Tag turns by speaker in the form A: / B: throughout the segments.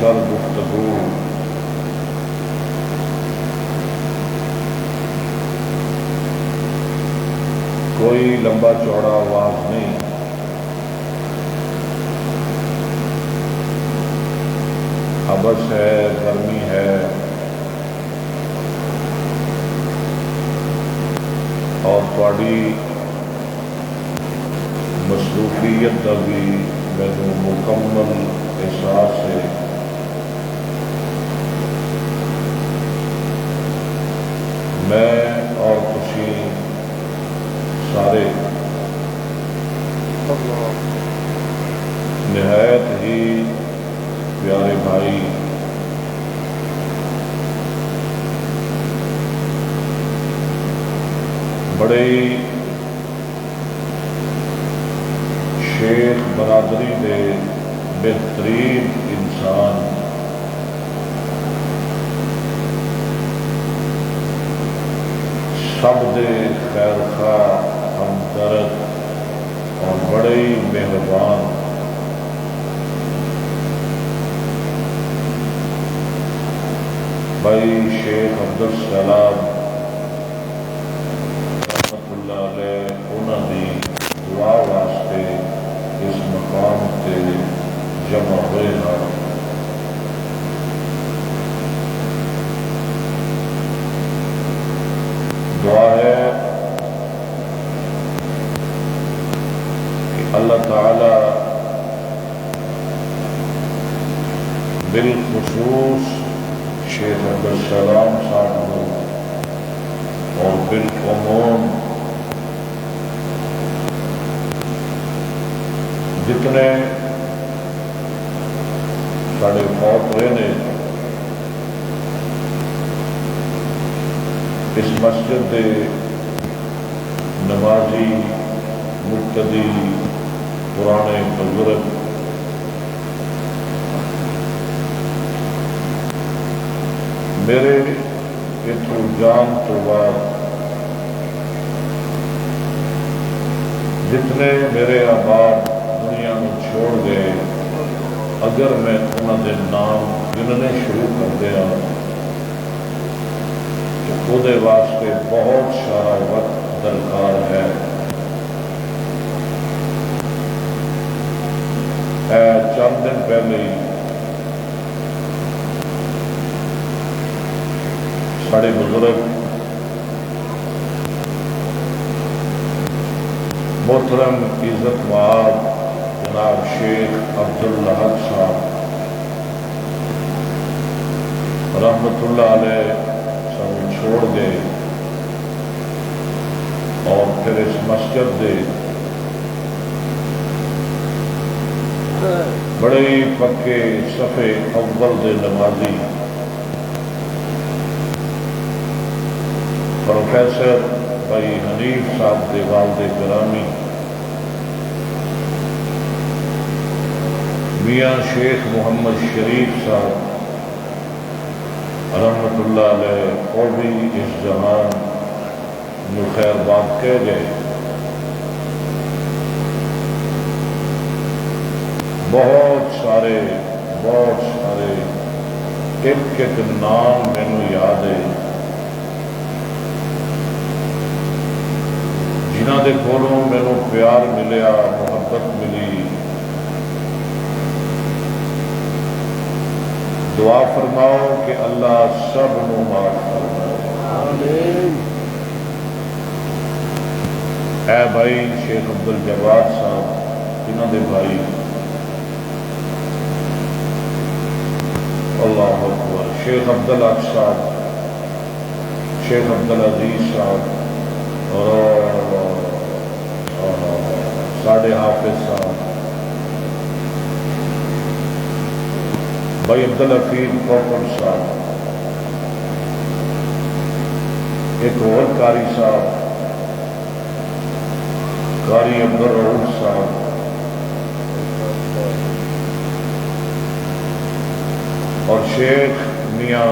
A: مختصر گفتگو کوئی لمبا چوڑا آواز نہیں، حبس ہے، گرمی ہے اور تھوڑی مصروفیت کا بھی میرے مکمل احساس ہے۔ میں اور خوشی سارے نہایت ہی پیارے بھائی بڑے شیخ برادری دے بہترین انسان سب دے خیر خواہ، ہمدرد اور بڑے ہی مہربان بھائی شیخ عبدالسلام رحمت اللہ علیہ، انہوں نے دعا واسطے اس مقام تے جمع ہوئے ہیں۔ دعا ہے کہ اللہ تعالی بالخصوص شیخ عبدالسلام صاحب اور بالعموم جتنے ساڑے فوت ہوئے نے اس مسجد دے نمازی، مقتدی، پرانے بزرگ میرے اتوں جان تو بعد جتنے میرے آباد دنیا میں چھوڑ گئے، اگر میں انہوں کے نام گننے شروع کر دیا تو وہ واسطے بہت سارا وقت درکار ہے۔ چند دن پہلے ہی سارے بزرگ محترم عزت مآب جناب شیخ عبداللہ صاحب رحمت اللہ علیہ سب چھوڑ گئے اور پھر اس مسجد دے بڑے ہی پکے صفے اول دے نمازی پروفیسر بھائی حنیف صاحب دے والد گرامی میاں شیخ محمد شریف صاحب رحمت اللہ علیہ، اور بھی اس جہان میں خیر بات کہہ گئے۔ بہت سارے ایک ایک نام مینوں یاد ہے جنہاں دے کولوں مینوں پیار ملیا، محبت ملی۔ دعا فرماؤ کہ اللہ سب نو معاف فرمائے۔ آمین۔ اے بھائی شیخ عبدالجواد صاحب، انہاں دے بھائی، اللہ اکبر، شیخ عبدالحق صاحب، شیخ عبدالعزیز صاحب اور ساڑھے حافظ صاحب، بھائی عبدالحفیظ کوکر صاحب، ایک اور قاری صاحب، قاری عبدالرؤوف صاحب، اور شیخ میاں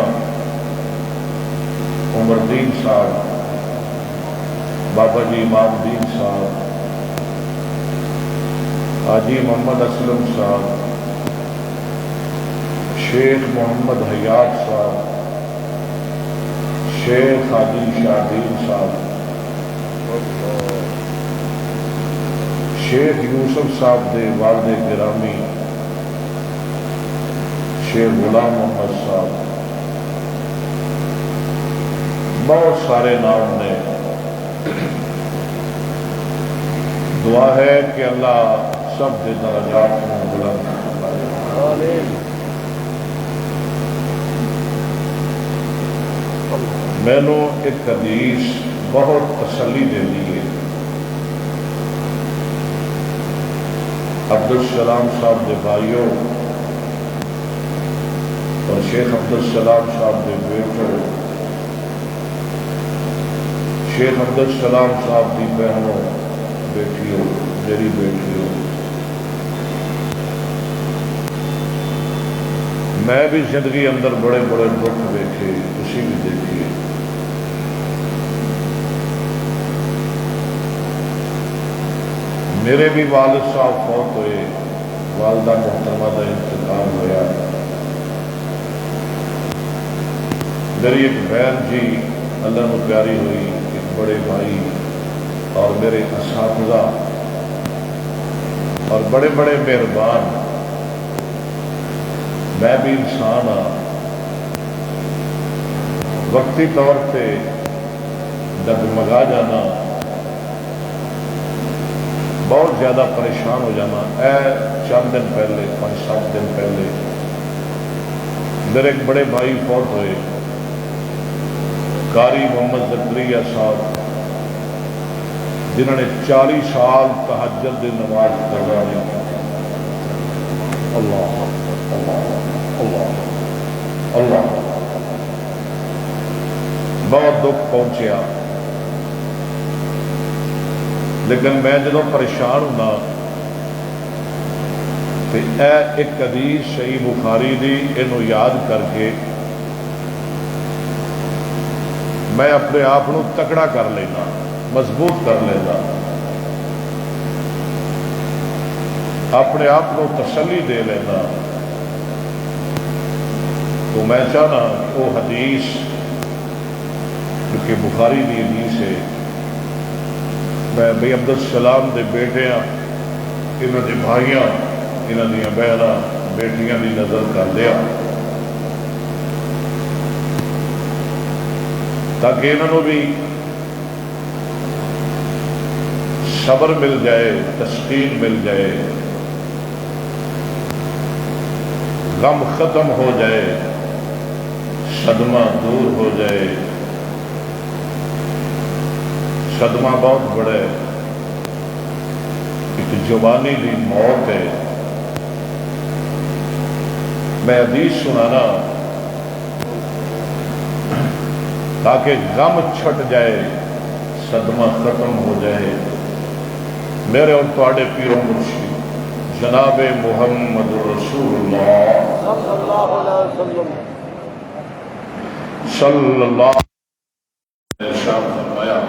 A: عمر دین صاحب، بابا جی امام دین صاحب، حاجی محمد اسلم صاحب، شیخ محمد حیات صاحب، شیخ حاجی شاہدین صاحب، شیخ یوسف صاحب دے والد گرامی شیخ غلام محمد صاحب، بہت سارے نام نے. دعا ہے کہ اللہ سب کے درجات کو بلند فرمائے. میں نے ایک حدیث بہت تسلی دے دی ہے. عبدالسلام صاحب دے بھائیوں اور شیخ عبدالسلام صاحب دے بیٹوں، شیخ عبدالسلام صاحب دی بہنوں، بیٹیوں، میری بیٹیوں، میں بھی زندگی اندر بڑے بڑے دکھ دیکھے، خوشی بھی دیکھی. میرے بھی والد صاحب فوت ہوئے، والدہ محترمہ کا انتقال ہوا. میری ایک بہن جی اللہ کو پیاری ہوئی، ایک بڑے بھائی اور میرے اساتذہ اور بڑے بڑے مہربان. میں بھی انسان ہاں، وقتی طور پہ ڈگمگا جانا، بہت زیادہ پریشان ہو جانا. چند دن پہلے، 5-7 دن پہلے میرے ایک بڑے بھائی فوت ہوئے، قاری محمد زکریا صاحب، جنہوں نے 40 سال تہجد دی نماز پڑھا. اللہ اللہ اللہ اللہ. بہت دکھ پہنچیا، لیکن میں جدوں پریشان ہونا تو ایک حدیث صحیح بخاری دی اینو یاد کر کے میں اپنے آپ کو تکڑا کر لینا، مضبوط کر لینا، اپنے آپ کو تسلی دے لینا. تو میں چاہنا وہ حدیث کیونکہ بخاری دی حدیث ہے، میں بھائی عبدالسلام دے بیٹے ہاں، انہوں دے بھائیاں، انہوں دیا بہناں بیٹیاں دی نظر کر لیا تاکہ انہوں بھی صبر مل جائے، تسکین مل جائے، غم ختم ہو جائے، صدمہ دور ہو جائے. صدمہ بہت بڑا ہے، ایک جوانی دی موت ہے. میں حدیث سنانا تاکہ غم چھٹ جائے، صدمہ ختم ہو جائے. میرے اور تواڈے پیروں مرشد جناب محمد رسول اللہ صلی اللہ علیہ وسلم فرمایا،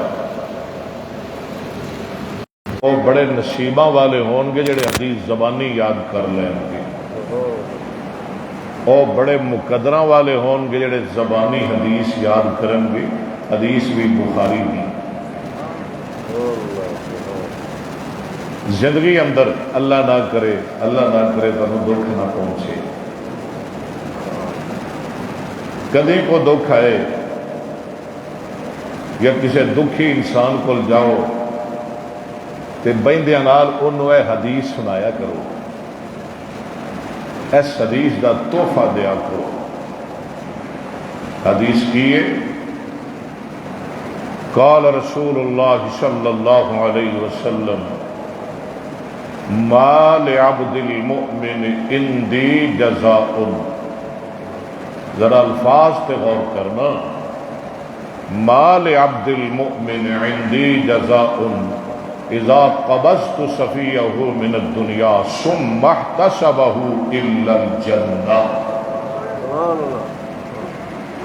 A: وہ بڑے نصیباں والے ہون گے جڑے حدیث زبانی یاد کر لیں گے، وہ بڑے مقدراں والے ہون گے جڑے زبانی حدیث یاد کریں گے. حدیث بھی بخاری بھی. زندگی اندر اللہ نہ کرے تمہیں دکھ نہ پہنچے. کدی کو دکھ آئے یا کسی دکھی انسان کو جاؤ تو بہندیاں نال انہوں اے حدیث سنایا کرو، اس حدیث دا تحفہ دیا کرو. حدیث کیے قال رسول اللہ صلی اللہ علیہ وسلم ما لعبد المؤمن عندی جزاء. ذرا الفاظ پہ غور کرنا. ما لعبد المؤمن عندی جزاء اذا قبضت صفیہ من الدنیا ثم احتسبہ الا الجنہ.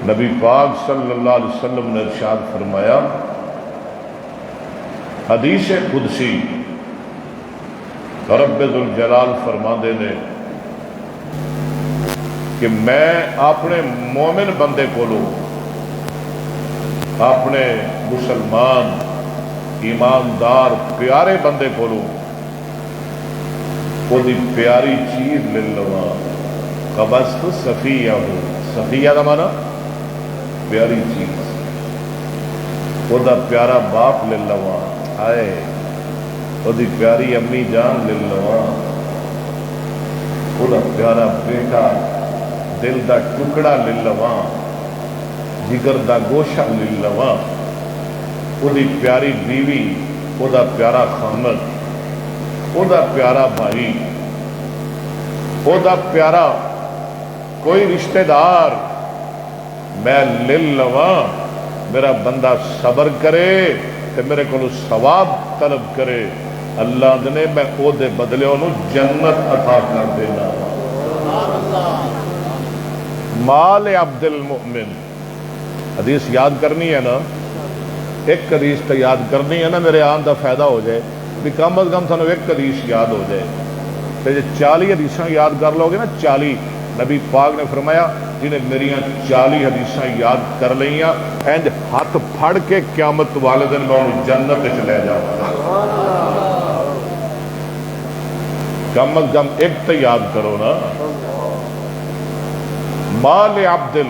A: نبی پاک صلی اللہ علیہ وسلم نے ارشاد فرمایا، حدیث قدسی رب ذوالجلال فرما دے نے کہ میں اپنے مومن بندے کو اپنے مسلمان ایماندار پیارے بندے کو پیاری چیز لے لواں قبضت صفیہ ہو صفیہ کا مانا پیاری چیز وہ پیارا باپ لے لواں آئے وہ پیاری امی جان لے لواں وہ پیارا بیٹا دل دا ٹکڑا لے لواں جگر دا گوشہ لے لواں وہ پیاری بیوی وہ پیارا خامد وہ پیارا بھائی وہ پیارا کوئی رشتہ دار میں لے لواں میرا بندہ صبر کرے تے میرے کو ثواب طلب کرے اللہ دنے میں او دے بدلے انہوں جنت عطا کر دینا مال عبد المؤمن حدیث یاد کرنی ہے نا ایک حدیث تو یاد کرنی ہے نا میرے آن دا فائدہ ہو جائے بھی کم از کم سانو ایک حدیث یاد ہو جائے تو جو 40 حدیثاں یاد کر لو گے نا 40 نبی پاک نے فرمایا جنہیں میری 40 حدیثاں یاد کر لئیاں اینج ہاتھ پھڑ کے قیامت والے دن میں انہوں جنت لے جاؤں کم از کم ایک تو یاد کرو نا مال عبدل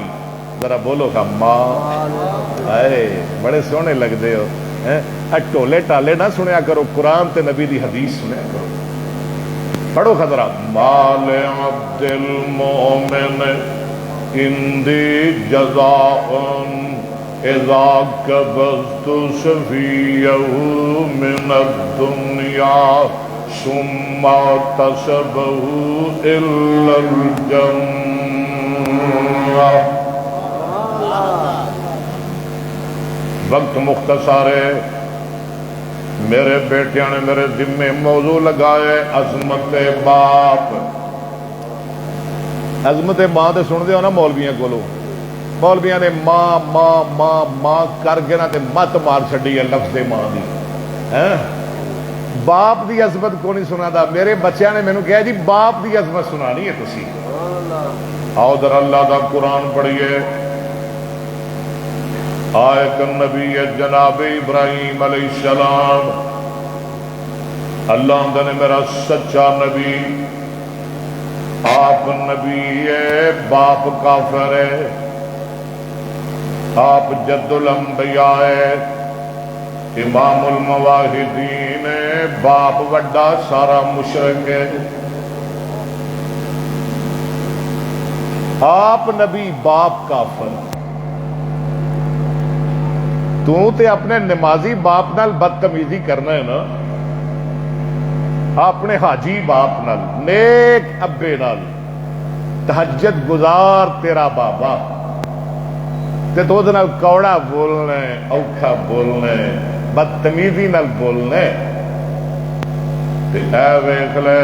A: ذرا بولو گا مال آئے بڑے سونے لگ دے ہو ٹولے ٹالے نہ سنیا کرو قرآن تے نبی دی حدیث سنیا کرو پڑھو خطرہ مال عبد المؤمن اندی جزاءن اذا قبضت صفیہ من الدنیا ثم تسبہ الا الجنہ وقت مختصر ہے میرے بیٹیاں نے میرے ذمے موضوع لگائے عظمت باپ عظمت ماں تے سن دے ہو نا مولویاں کولو مولویاں نے ماں ماں ماں ماں کر کے نا تے مت مار چھڈی ہے لفظ ماں دی باپ دی عظمت کو نہیں سنا دا میرے بچیاں نے مینوں کہا جی باپ دی عظمت سنانی ہے تسی آؤ در اللہ دا قرآن پڑھیے آیت النبی جناب ابراہیم علیہ السلام اللہ نے میرا سچا نبی آپ نبی ہے باپ کافر ہے آپ جد الانبیاء ہے امام المواحدین ہے باپ وڈا سارا مشرک ہے آپ نبی باپ کافر تو تے اپنے نمازی باپ نال بدتمیزی کرنا ہے نا اپنے حاجی باپ نال نیک ابے نال تہجد گزار تیرا بابا تے تو دے نال کوڑا بولنا ہے اوکھا بولنا ہے بدتمیزی نال بولنا ہے تے اے ویکھ لے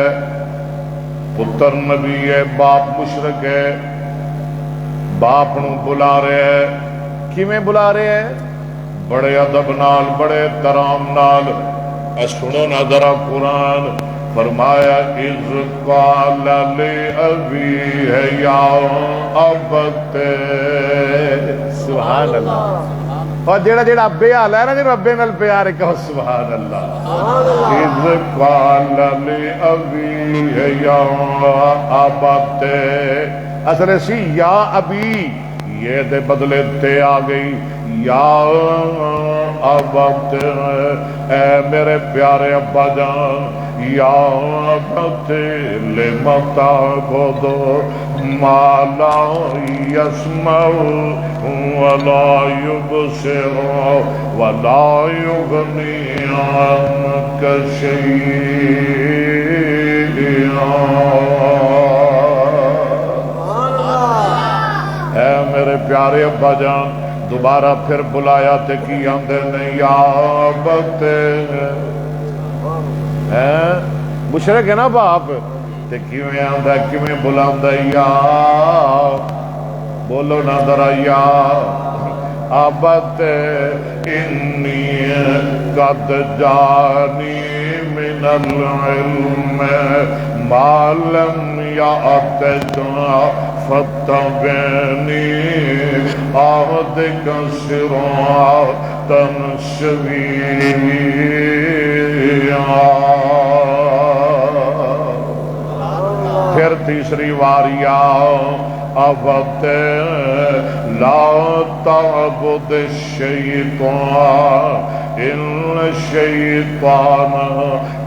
A: پتر نبی ہے باپ مشرک ہے باپ نو بلا رہے ہیں کیویں بلا رہے ہیں بڑے ادب نال بڑے احترام نال اے سنو نا ذرا قرآن فرمایا اذ قال لأبیہ یا ابت سبحان اللہ اور جیڑا جیڑا ابے حال ہے نا جی ابے نال پیار ہے کہو سبحان اللہ اذ قال لأبیہ یا ابت اصل سی یا ابی یہ دے بدلے تے آ گئی یا ابت اے میرے پیارے ابا جان یا ابت لما تعبد ما لا يسمع ولا يبصر ولا يغني عنك شيئا اے میرے پیارے ابا جان دوبارہ پھر بلایا تے کی آندے نہیں یا ابت مشرک ہے نا باپ تے کیویں آندا کیویں بلاندا یا بولو نا ذرا یا ابت انی قد جانی من العلم ما لم یأتک فاتبعني أهدك صراطا سويا. پھر تیسری واریا ابت لا تعبد الشیطان ان الشیطان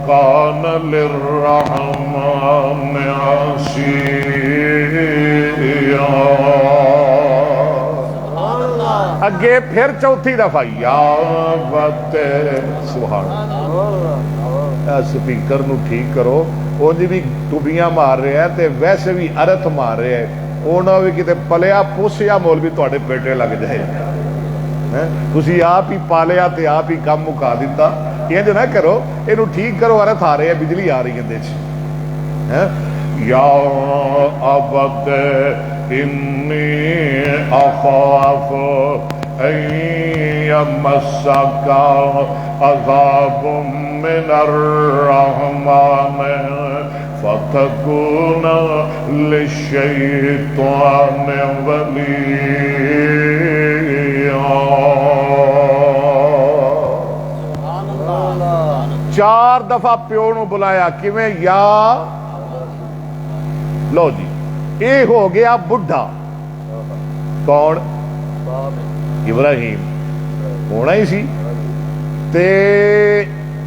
A: کان للرحمن عصیا. اگے پھر چوتھی دفعہ یا ابت. سبحان اللہ. سپیکر نو ٹھیک کرو. وہ بھی ٹوبیاں مار رہے ہیں تے ویسے بھی ارتھ مار رہے ہیں. وہ نہ بھی کتے پلیا پوسیا مولوی تواڈے پیٹے لگ جائے. تسی آپ ہی پالیا تے آپ ہی کام مکا دیتا. یہ نہ کرو, یہ ٹھیک کرو. ارتھ آ رہے ہیں, بجلی آ رہی ہے. یا ابت انی اخاف ان یمسک عذاب من الرحمن فتكون للشيطان وليا. چار دفعہ پیو نو بلایا کیویں یا. لو جی اے ہو گیا بڈھا. کون؟ ابراہیم ہونا ہی سی. تے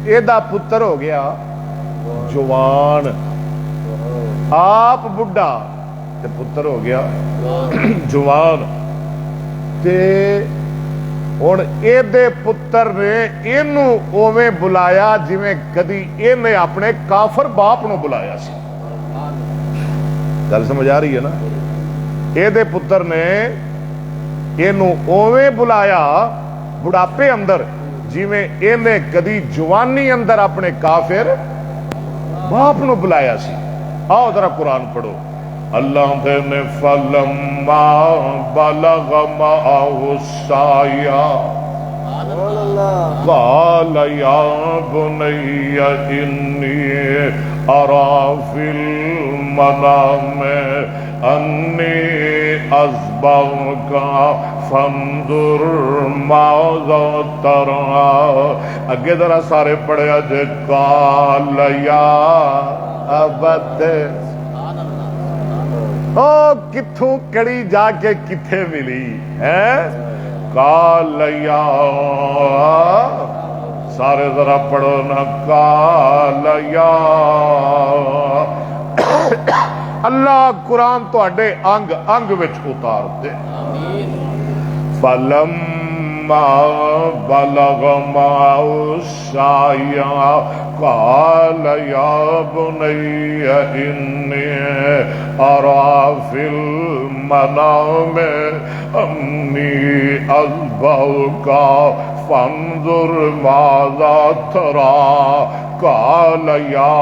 A: ایدہ پتر ہو گیا جوان. آپ بڈھا تے پتر ہو گیا جوان. تے ہن ایدے پتر نے اینو اوویں بلایا جویں کدی اینے اپنے کافر باپ نو بلایا سی. گل سمجھ آ رہی ہے نا؟ ایدے پتر نے اینو اوویں بلایا بڑھاپے اندر جویں اینے کدی جوانی اندر اپنے کافر باپ نو بلایا سی. آؤ ذرا قرآن پڑھو. اللہ نے فلما بلغ معه السعي قال يا بني إني أرى في المنام أني أذبحك فانظر ماذا ترى. اگے ذرا سارے پڑھیا جے. قال یا ابت. او کتھوں کڑی جا کے کتھے ملی ہے. قال یا. سارے ذرا پڑھو نا. قال یا. اللہ قرآن تو اڈے انگ انگ وچ اتار دے. فلما بلغ معه السعي قال يا بني إني أرى في المنام أني أذبحك فانظر ماذا ترى. قال يا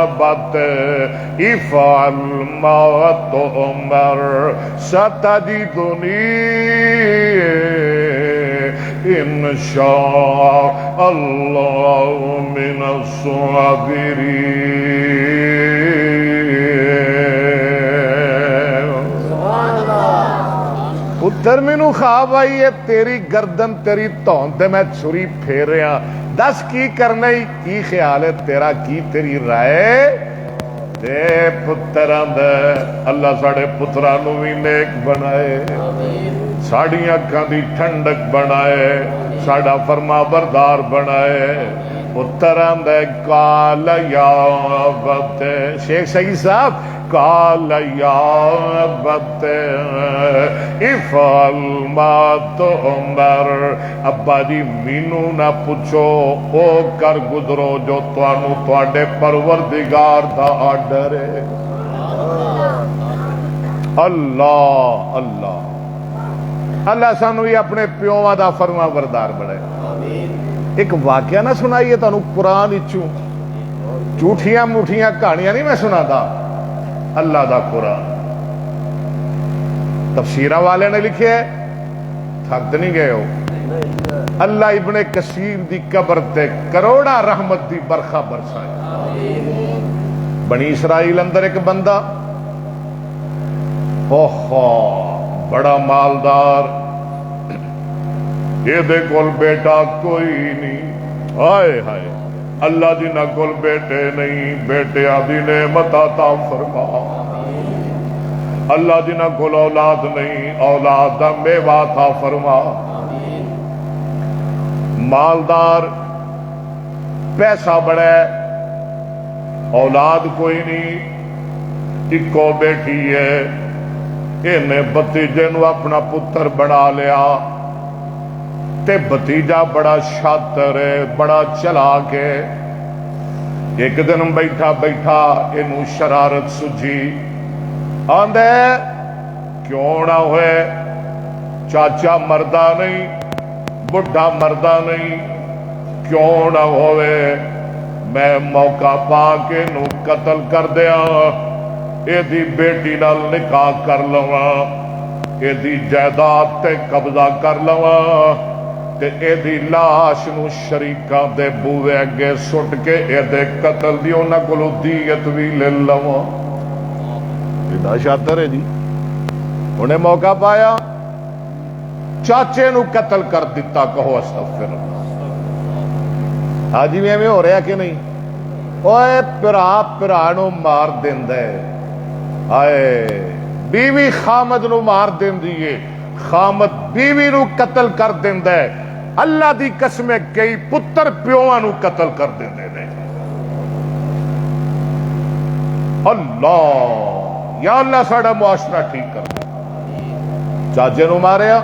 A: أبت افعل ما تؤمر ستجدني إن شاء الله من الصابرين. پتر مینو خواب آئی ہے تیری گردن تیری تون تے میں چھری پھیر رہا. دس کی کرنا ہی کی خیال ہے تیرا, کی تیری رائے. دے پتر آندا اللہ ساڑے پترانو بھی نیک بنائے, ساڑی اکھاں دی ٹھنڈک بنائے, ساڑا فرما بردار بنائے. پتر آندا قال یا ابت. شیخ سعید صاحب قال یا ابت افعل ما تؤمر. ابا جی مینو نہ پوچھو, او کر گزرو جو تانوں تواڈے پروردگار دا آرڈر ہے. اللہ اللہ اللہ سانو ہی اپنے پیواں دا فرما بردار بنائے. ایک واقعہ نہ سنائیے تانوں قرآن وچوں, جھوٹیاں موٹھیاں کہانیاں نہیں میں سناتا. اللہ دا قرآن تفسیرہ والے نے لکھے ہے, تھک نہیں گئے ہو. اللہ ابن کثیر دی قبر تے کروڑا رحمت دی برخا برسائے. بنی اسرائیل اندر ایک بندہ اوہو بڑا مالدار، یہ کول بیٹا کوئی نہیں، ہائے ہائے اللہ جنہ کول بیٹے نہیں بیٹے دی نعمت عطا فرما، اللہ جنہ کول اولاد نہیں اولاد دا میوہ عطا فرما، مالدار پیسہ بڑا ہے اولاد کوئی نہیں، اکو بیٹھی ہے، انہیں بتیجے نو اپنا پتر بنا لیا، تے بتیجا بڑا شاطر ہے بڑا چلاک ہے، ایک دن بیٹھا بیٹھا انہوں شرارت سجھی، آندے کیوں نہ ہوئے چاچا مردہ نہیں بڑھا مردہ نہیں، کیوں نہ ہوئے میں موقع پا کے نو قتل کر دیا، اے دی بیٹی نال نکاح کر لوا، اے دی جائیداد تے قبضہ کر لوا، تے اے دی لاش نو شریکاں دے بوئے اگے سٹ کے اے دے قتل دی انہاں کولوں دیت بھی لے لوا۔ بڑا شاطر ہے جی، انہیں موقع پایا چاچے نو قتل کر دیتا، کہو استغفر اللہ۔ آج بھی ایویں ہو رہا کہ نہیں؟ اوے پرا پرا نو مار دیندا ہے، آئے بیوی خامد نو مار دیندی ہے، خامد بیوی نو قتل کر دیندا ہے، اللہ دی قسم کئی پتر پیواں نو قتل کر دیندے نے۔ اللہ یا اللہ ساڈا معاشرہ ٹھیک کر دے۔ چاچے نو ماریا،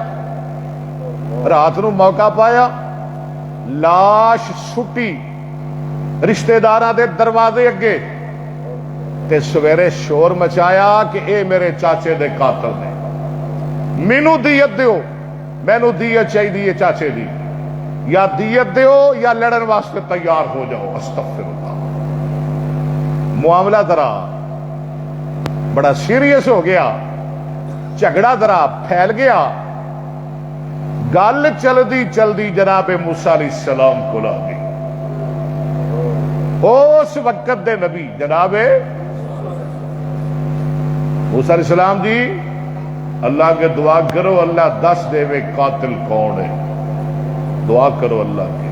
A: رات نو موقع پایا، لاش سٹی رشتہ داراں دے دروازے اگے، تے سویرے شور مچایا کہ اے میرے چاچے دے قاتل نے، مینوں دیت دیو، مینوں دیت چاہیے چاچے دی، یا دیت دیو یا لڑن واسطے تیار ہو جاؤ۔ استغفر اللہ۔ معاملہ ذرا بڑا سیریس ہو گیا، جھگڑا ذرا پھیل گیا، گل چلدی چلدی جناب موسیٰ علیہ السلام کو لا گئی۔ اس وقت دے نبی جناب موسیٰ علیہ السلام جی اللہ کے دعا کرو اللہ دس دے وے قاتل کون ہے، دعا کرو اللہ کے۔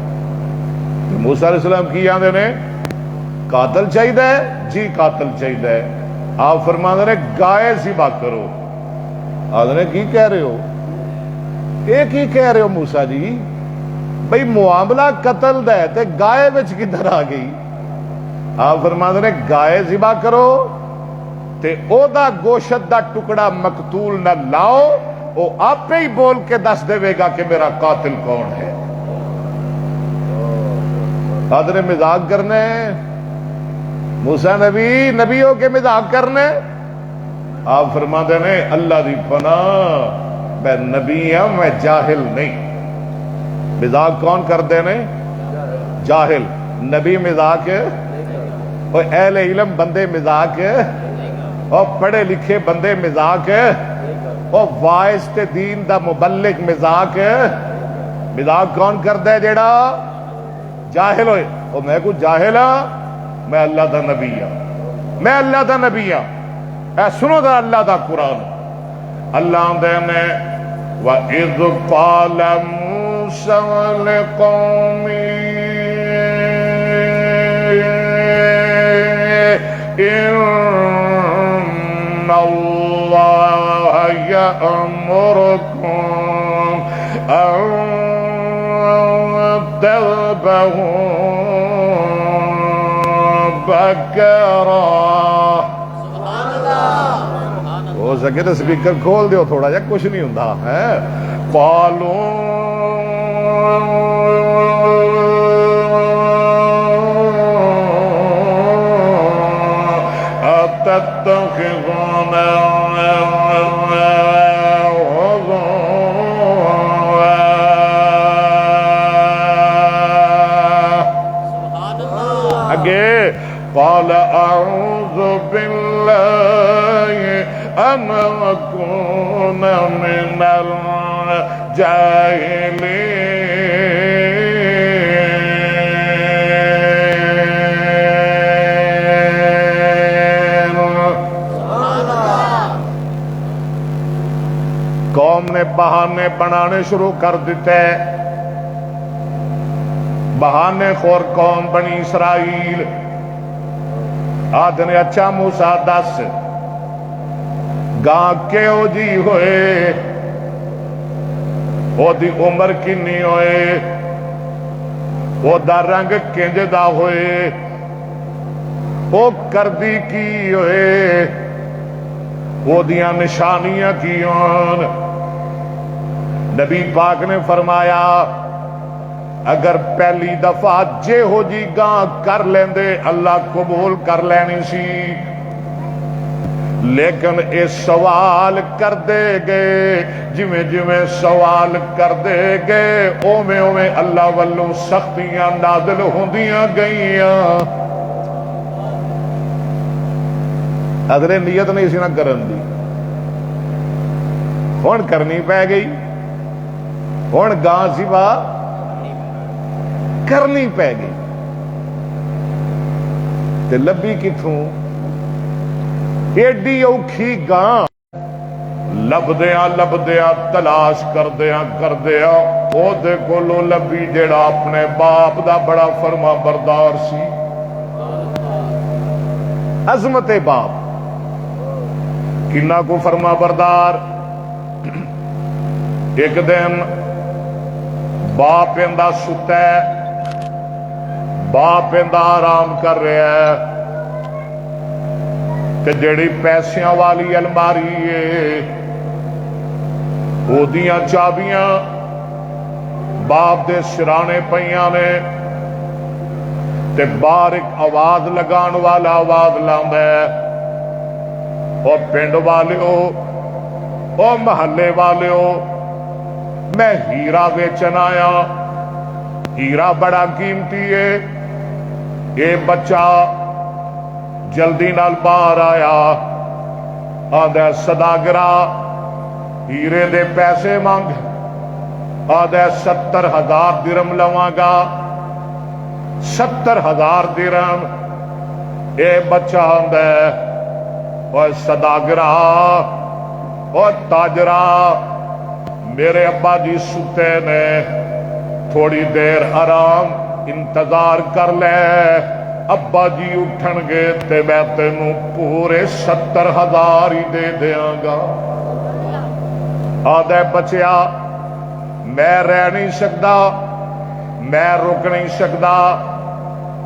A: موسیٰ علیہ السلام کی آندے نے قاتل چاہیے جی قاتل چاہیے، آپ فرماندے نے گائے ذبح کرو، آندے نے کی کہہ رہے ہو، یہ کی کہہ رہے ہو موسیٰ جی، بھئی معاملہ قتل دا ہے تے گائے وچ کدھر آ گئی؟ آپ فرماندے نے گائے ذبح کرو تے او دا گوشت دا ٹکڑا مقتول نہ لاؤ، وہ آپ ہی بول کے دس دے گا کہ میرا قاتل کون ہے۔ قادر مزاق کرنے موسیٰ نبی نبیوں کے مزاق کرنے، آپ فرماندے نے اللہ دی پناہ میں نبی ہوں میں جاہل نہیں۔ مزاق کون کر دینے؟ جاہل۔ نبی مزاق اور اہل علم بندے مزاق اور پڑھے لکھے بندے مزاق اور وائز تے دین دا مبلغ مزاق، مزاق کون کر دے جیڑا جاہل ہوئے، اور میں کو جاہل ہاں، میں اللہ دا نبی ہاں، میں اللہ دا نبی ہاں۔ اے سنو دا اللہ دا قرآن، اللہ دے نے وَإِذْ قَالَ مُوسَىٰ لِقَوْمِهِ إِنَّ اللَّهَ يَأْمُرُكُمْ أَن تَذْبَحُوا بَقَرَةً۔ ہو سکے تو سپیکر کھول دیو تھوڑا جا، کچھ نہیں ہوندا ہے۔ قالوا اتتخذون اگے قال اعوذ باللہ ان اکون من الجاہلین۔ بہانے بنانے شروع کر دیتے. بہانے خور قوم بنی اسرائیل. آدھنے اچھا موسیٰ دس گاں کیوں جی ہوئے, او دی عمر کنی ہوئے, او دا رنگ کنج دا ہوئے, او کردی کی ہوئے, او دیاں نشانیاں کی ہون. نبی پاک نے فرمایا اگر پہلی دفعہ جے ہو جی گاں کر لیندے اللہ قبول کر لینی سی, لیکن اے سوال کر دے گے جویں جویں سوال کر دے گے اوویں اوویں اللہ والوں سختیاں نازل ہوندیاں گئیاں. اگلے نیت نہیں سی نہ کرن دی, ہن کرنی پے گئی. ہن گاں سوا کرنی پے گئی تے لبی کتھوں ایڈی اوکھی گاں. لبدیاں تلاش کردیاں او دے کولو لبی جیڑا اپنے باپ دا بڑا فرما بردار سی. عظمت باپ کنا کو فرما بردار. ایک دن باپ اندا ستا ہے, باپ اندا آرام کر رہا ہے, تے جڑی پیسیاں والی الماری ہے او دیاں چابیاں باپ دے سرانے پیاں نے, تے باہر ایک آواز لگان والا آواز لاندا ہے, او پنڈ والےو, او محلے والےو, میں ہیرا بیچن آیا. ہیرا بڑا قیمتی ہے. یہ بچہ جلدی نال باہر آیا, آدھا سداگرا ہیرے دے پیسے مانگ, آدھا 70,000 درم لواں گا. 70,000 درم. اے بچہ آدھا اور سداگرا اور تاجرا میرے ابا جی ستے نے, تھوڑی دیر آرام انتظار کر لے, ابا جی اٹھن گے تے میں تینوں پورے 70,000 ہی دے دیاں گا. آدھے بچیا میں رہ نہیں سکتا, میں رک نہیں سکتا,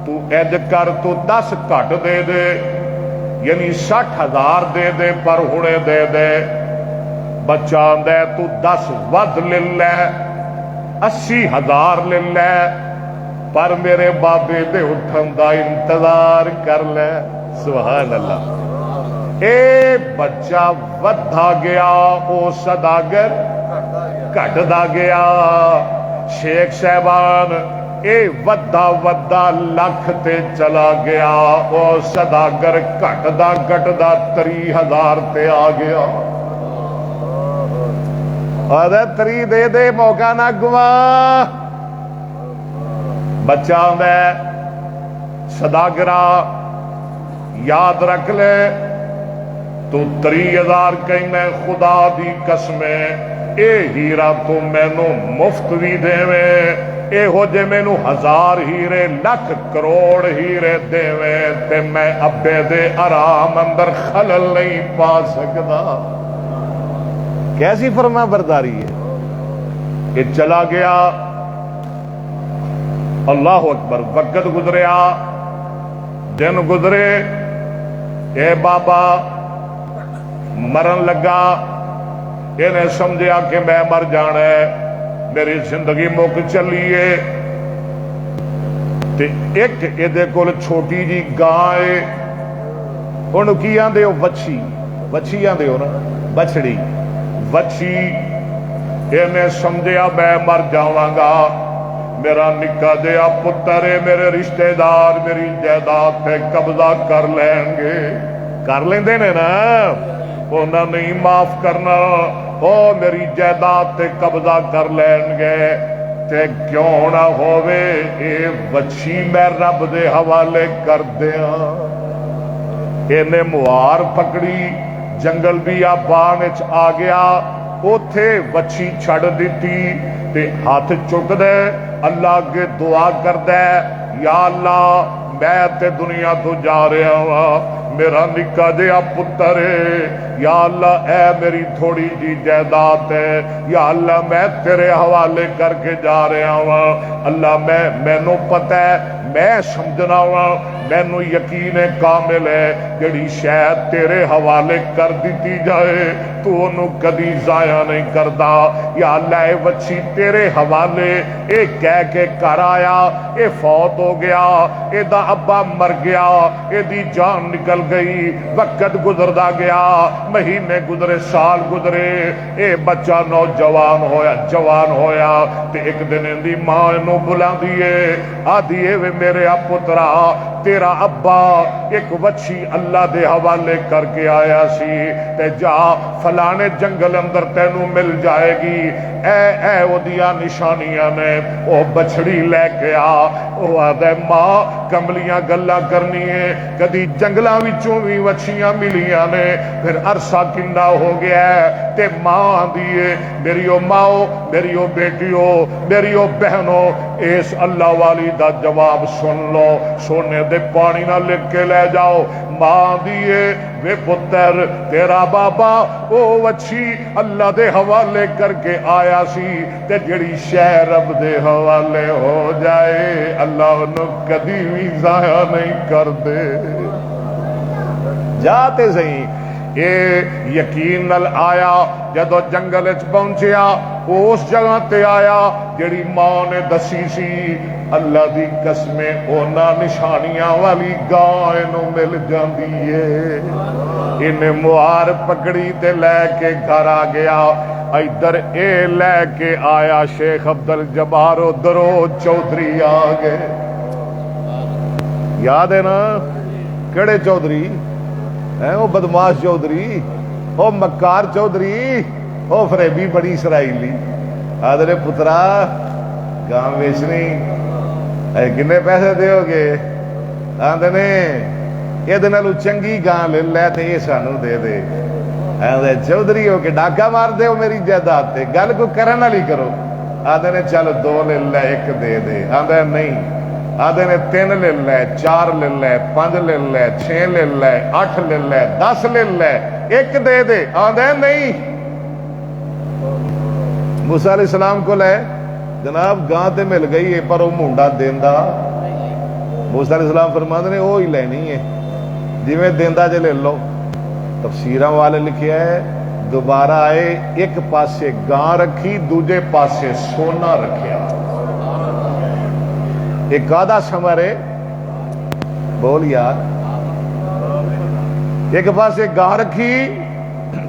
A: تو اج کر تو 10 گھٹ دے دے, یعنی 60,000 دے دے پر ہنے دے دے. بچہ آدھے تو 10 ود لے لے, 80,000 لے لے, پر میرے بابے دے اٹھن دا انتظار کر لے. سبحان اللہ. اے بچہ ودھا گیا, او سداگر گھٹدا گیا. شیخ صاحبان اے ودھا لکھ تے چلا گیا, او سداگر گھٹدا 30,000 تے آ گیا. تری دے دے موقع نہ گوا. بچہ میں سداگرا یاد رکھ لے, تو 30,000 کہیں میں خدا دی قسمیں اے ہیرا تو مینوں مفت بھی دیویں, اے ہو جے مینوں 1000 ہیرے لکھ کروڑ ہیرے دیویں تے میں ابے دے آرام اندر خلل نہیں پا سکدا. کیسی فرما برداری ہے. یہ چلا گیا. اللہ اکبر. وقت گزریا, دن گزرے, اے بابا مرن لگا. انہیں سمجھا کہ میں مر جانا ہے, میری زندگی مک چلی ہے. تے ایک یہ کول چھوٹی جی گاں ہے, انہوں کی آندے ہو وچھی, وچھی آندے ہو نا, بچڑی وچھی. انہیں سمجھا میں مر جاواں گا, میرا نکا دیا پتر ہے, میرے رشتہ دار میری جائیداد پہ قبضہ کر لیں گے. کر لیندے نے نا, انہاں نہیں معاف کرنا. او میری جائیداد پہ قبضہ کر لیں گے تے کیوں نہ ہووے اے وچھی میں رب دے حوالے کر دیاں. انہیں موار پکڑی, جنگل بھی آبان آ گیا, اوتھے وچھی چھڑ دیتی تے ہاتھ چکدے اللہ کے دعا کردے یا اللہ میں تے دنیا تو جا رہا ہوں میرا نکا جہا پتر ہے یا اللہ اے میری تھوڑی جی جائیداد ہے یا اللہ میں تیرے حوالے کر کے جا رہا ہوں اللہ مینوں پتہ ہے میں سمجھنا ہوں مینوں یقین کامل ہے جڑی شاید تیرے حوالے کر دیتی جائے تو انہوں کدی ضائع نہیں کردا یا اللہ اے وچھی تیرے حوالے اے کہہ کے کر آیا اے فوت ہو گیا اے دا ابا مر گیا اے دی جان نکل گئی وقت گزردا گیا مہینے گزرے سال گزرے اے بچہ نوجوان ہویا جوان ہویا تے ایک دن دی ماں نو بلاندی ہے آدھی اے میرے پترا تیرا ابا ایک وچھی اللہ دے حوالے کر کے آیا سی تے جا فلانے جنگل اندر تینوں مل جائے گی اے او دیا نشانیاں نے او بچڑی لے کے آ او آدھے ماں کملیاں گلا کرنی ہے کدی جنگلاں وچوں بھی وچھیاں ملیاں نے پھر عرصہ کنڈا ہو گیا ہے تے ماں دیئے میری او ماں میری او بیٹیو میری او بہنو اس اللہ والی دا جواب سن لو سونے دے پانی نہ لکھ کے لے جاؤ ماں دیئے وے پتر تیرا بابا او وچھی اللہ دے حوالے کر کے آیا سی تے جڑی شے رب دے حوالے ہو جائے اللہ انہوں کدی بھی ضائع نہیں کر دے جاتے صحیح اے یقین نال آیا جدو جنگل اچ پہنچیا اس جگہ تے آیا جڑی ماں نے دسی سی اللہ دی قسمیں اونا نشانیاں والی گاں نو مل جاندی ہے انہیں مہار پکڑی تے لے کے گھر آ گیا ادھر اے لے کے آیا شیخ عبدالجبار درو چودھری آ گئے یاد ہے نا کڑے چودھری وہ بدماش چودھری وہ مکار چودھری وہ فریبی بڑی اسرائیلی آدھے پترا گاں بیچنی کنے پیسے دیو گے آدھے نے یہ چنگی گاں لے لے تے یہ سانو دے دے آدھے چودھری ہو کے ڈاکہ مار دے میری جائیداد تے گل کو کرن والی کرو آدھے نے چل 2 لے لے 1 دے دے آدھے نہیں آدھے نے 3 لے لے 4 لے لے 5 لے لے 6 لے لے 8 لے لے 10 لے لے 1 دے دے آدھے نہیں موسیٰ علیہ السلام کو لے جناب گاں تے مل گئی ہے پر وہ مونڈا دیندا موسیٰ علیہ السلام فرماندے نے وہ ہی لینی ہے جی میں دیندا جے لے لو تفسیراں والے لکھیا ہے دوبارہ آئے ایک پاسے گاں رکھی دوجے پاسے سونا رکھیا ایک آدھا سمر ہے بول یار ایک پاسے گاں رکھی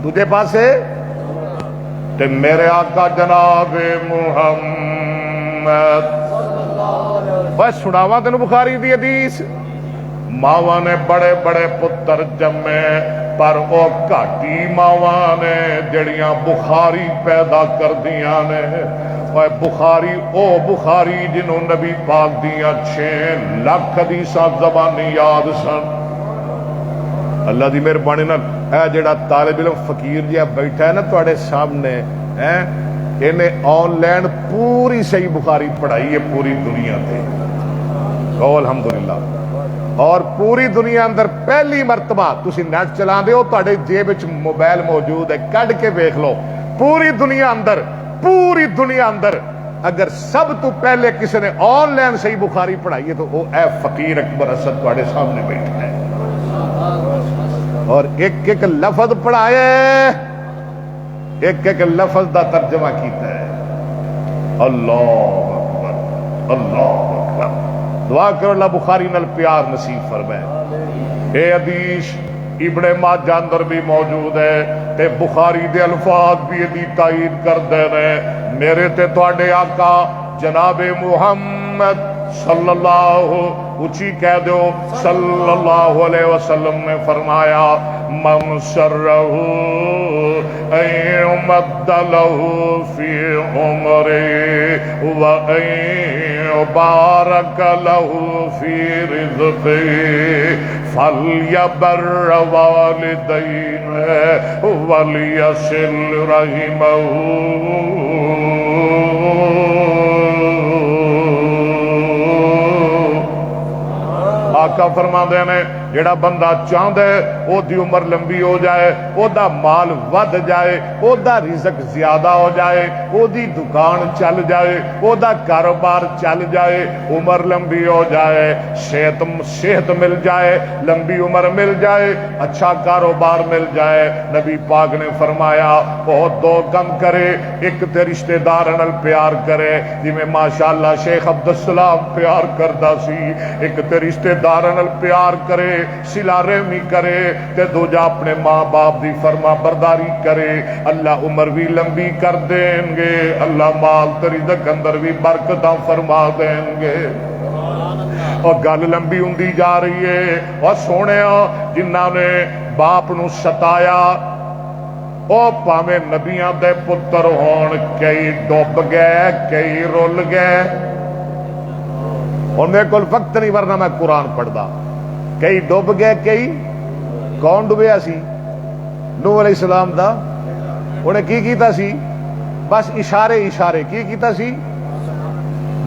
A: دوجے پاسے تے میرے آقا جناب محمد بس سناواں تینوں بخاری دی حدیث ماواں نے بڑے بڑے پتر جمے پر او گھاٹی ماواں نے جڑیاں بخاری پیدا کر دیاں نے بخاری او بخاری جنہوں نبی پاک دیاں 6 لاکھ حدیثاں زبانی یاد سن اللہ دی مہربانی نال اے جڑا طالب علم فقیر جہا بیٹھا ہے نا تواڈے سامنے انہیں آن لائن پوری صحیح بخاری پڑھائی ہے پوری دنیا تے کہو الحمدللہ اور پوری دنیا اندر پہلی مرتبہ تسی نیٹ چلا دے ہو تواڈے جیب وچ موبائل موجود ہے کڈ کے ویکھ لو پوری دنیا اندر اگر سب تو پہلے کسی نے آن لائن صحیح بخاری پڑھائی ہے تو وہ اے فقیر اکبر اسد تواڈے سامنے بیٹھا ہے اور ایک ایک لفظ پڑھایا ہے ایک ایک لفظ دا ترجمہ کیتا ہے اللہ اکبر اللہ اکبر دعا کرو اللہ بخاری نال پیار نصیب فرمائے اے حدیث ابن ماجہ اندر بھی موجود ہے تے بخاری دے الفاظ بھی دی تائید کر دے رہے میرے تے تواڈے آقا جناب محمد صلی اللہ اچھی کہہ دو صلی اللہ علیہ وسلم نے فرمایا من شرہ ان یمد لہ فی عمرہ و ان بارک لہ فی رزقہ فَلْيَبَرَّ وَالِدَيْهِ وَلْيَصِلْ رَحِمَهُ۔ آقا فرماندے نے جڑا بندہ چاہتا ہے او دی عمر لمبی ہو جائے، او دا مال ود جائے، او دا رزق زیادہ ہو جائے، او دی دکان چل جائے، او دا کاروبار چل جائے، عمر لمبی ہو جائے، صحت مل جائے، لمبی عمر مل جائے، اچھا کاروبار مل جائے، نبی پاک نے فرمایا بہت دو کم کرے، ایک تے رشتہ دار نال پیار کرے جی میں ماشاءاللہ شیخ عبدالسلام پیار کردا سی، ایک تے رشتہ دار نال پیار کرے، صلہ رحمی کرے، تے دوجا اپنے ماں باپ دی فرما برداری کرے، اللہ عمر بھی لمبی کر دیں گے، اللہ مال تے رزق اندر بھی برکتاں فرما دیں گے۔ اور گل لمبی ہوندی جا رہی ہے۔ اور سونے جنہاں نے باپ نو ستایا او پاویں نبیاں دے پتر ہون، کئی ڈوب گئے کئی رول گئے۔ اور میرے کول وقت نہیں ورنہ میں قرآن پڑھدا۔ کئی ڈوب گئے کئی کون ڈبیا سی؟ نوح علیہ السلام دا انہیں کی کیتا سی؟ بس اشارے کی کیتا سی؟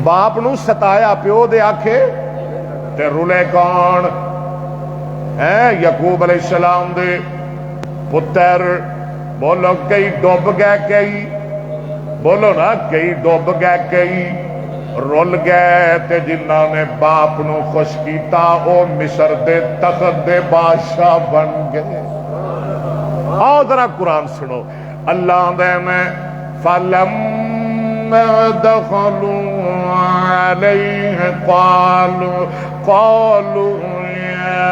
A: باپ نو ستایا، پیو دے آکھے تے رولے کون ہیں؟ یعقوب علیہ السلام دے پتر۔ بولو کئی ڈوب گئے کئی، بولو نا کئی ڈوب گئے کئی رول گئے، تے جنہاں نے باپ نو خوش کیتا او مصر دے تخت دے بادشاہ بن گئے۔ آؤ ذرا قرآن سنو، اللہ دے میں فَلَمَّا دَخَلُوا عَلَيْهِ قَالُوا يَا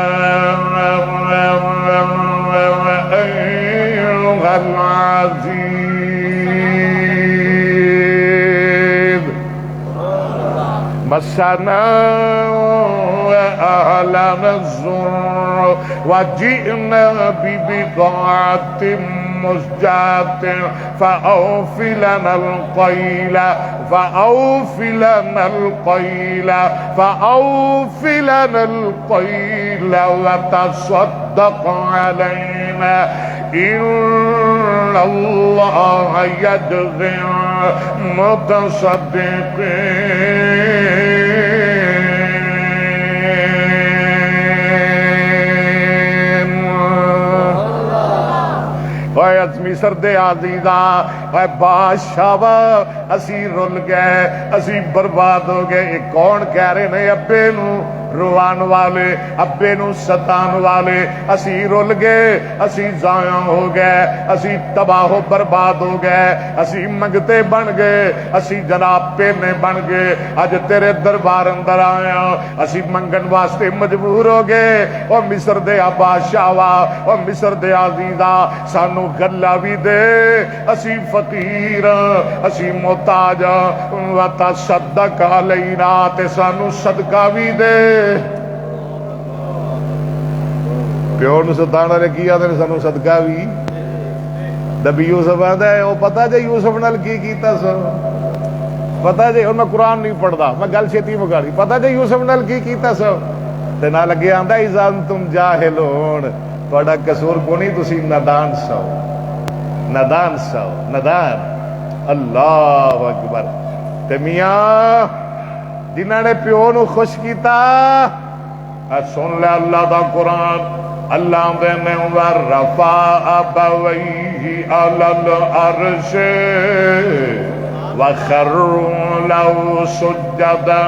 A: أَيُّهَا الْعَزِيزُ مَسَّنَا وَأَهْلَنَا الضُّرُّ وَجِئْنَا بِبِضَاعَةٍ مُزْجَاةٍ فَأَوْفِ لَنَا الْقَيْلَ وَتَصَدَّقْ عَلَيْنَا إِنَّ اللَّهَ يَجْزِي الْمُتَصَدِّقِينَ۔ اے مصر دے عزیزا، اے بادشاہ اسی رل گئے، اسی برباد ہو گئے۔ یہ کون کہہ رہے نے؟ ابے نو روان والے، ابے نو ستان والے، اسی رل گئے، اسی ضائع ہو گئے، اسی تباہ و برباد ہو گئے، اسی منگتے بن گئے، اسی جناب پینے بن گئے۔ اج تیرے دربار اندر آیا، اسی منگن واسطے مجبور ہو گئے۔ او مصر دے بادشاہ وا، او مصر دے عزیزا، سانو گلا بھی دے، اسی فقیر، اسی محتاج، وتصدق علینا، تے سانو صدقہ بھی دے۔ پیو نو ستان والے کی آدھے سانو صدقہ بھی۔ نبی یوسف آدھا ہے وہ پتہ جے یوسف نال کی کیتا سو؟ پتہ جے، اور میں قرآن نہیں پڑھدا، میں گل چھتی مکاری، پتہ جے یوسف نال کی کیتا سو؟ تے نہ لگے آندا اذا انتم جاہلون، تہاڈا قصور کونی، تسی نادان سو، نادان سو، نادان۔ اللہ اکبر۔ تے میاں جنہاں نے پیو نو خوش کیتا، سن لے اللہ دا قرآن، اللہ دے نے ورفع ابویہ علی العرش وخروا له سجدا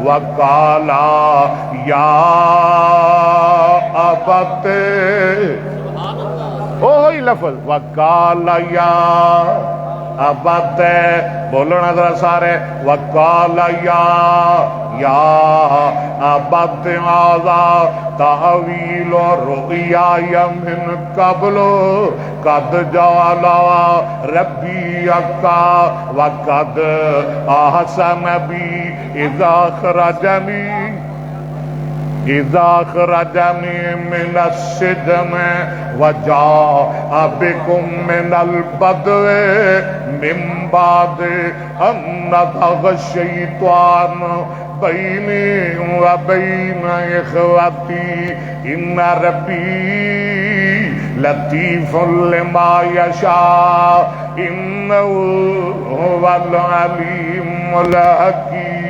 A: وقالا یا ابت، وہی لفظ وقالا یا ابت، بولو نا ذرا سارے، وقالا یا ابت هذا تأویل رؤیای من قبل قد جعل ربی حقا وقد احسن بی اذا اخرجنی۔ اذا خرجنی من السجن وجاء بكم من البدو من بعد ان نزغ الشیطان بینی وبین اخوتی ان ربی لطیف لما یشاء انہ هو العلیم الحکیم۔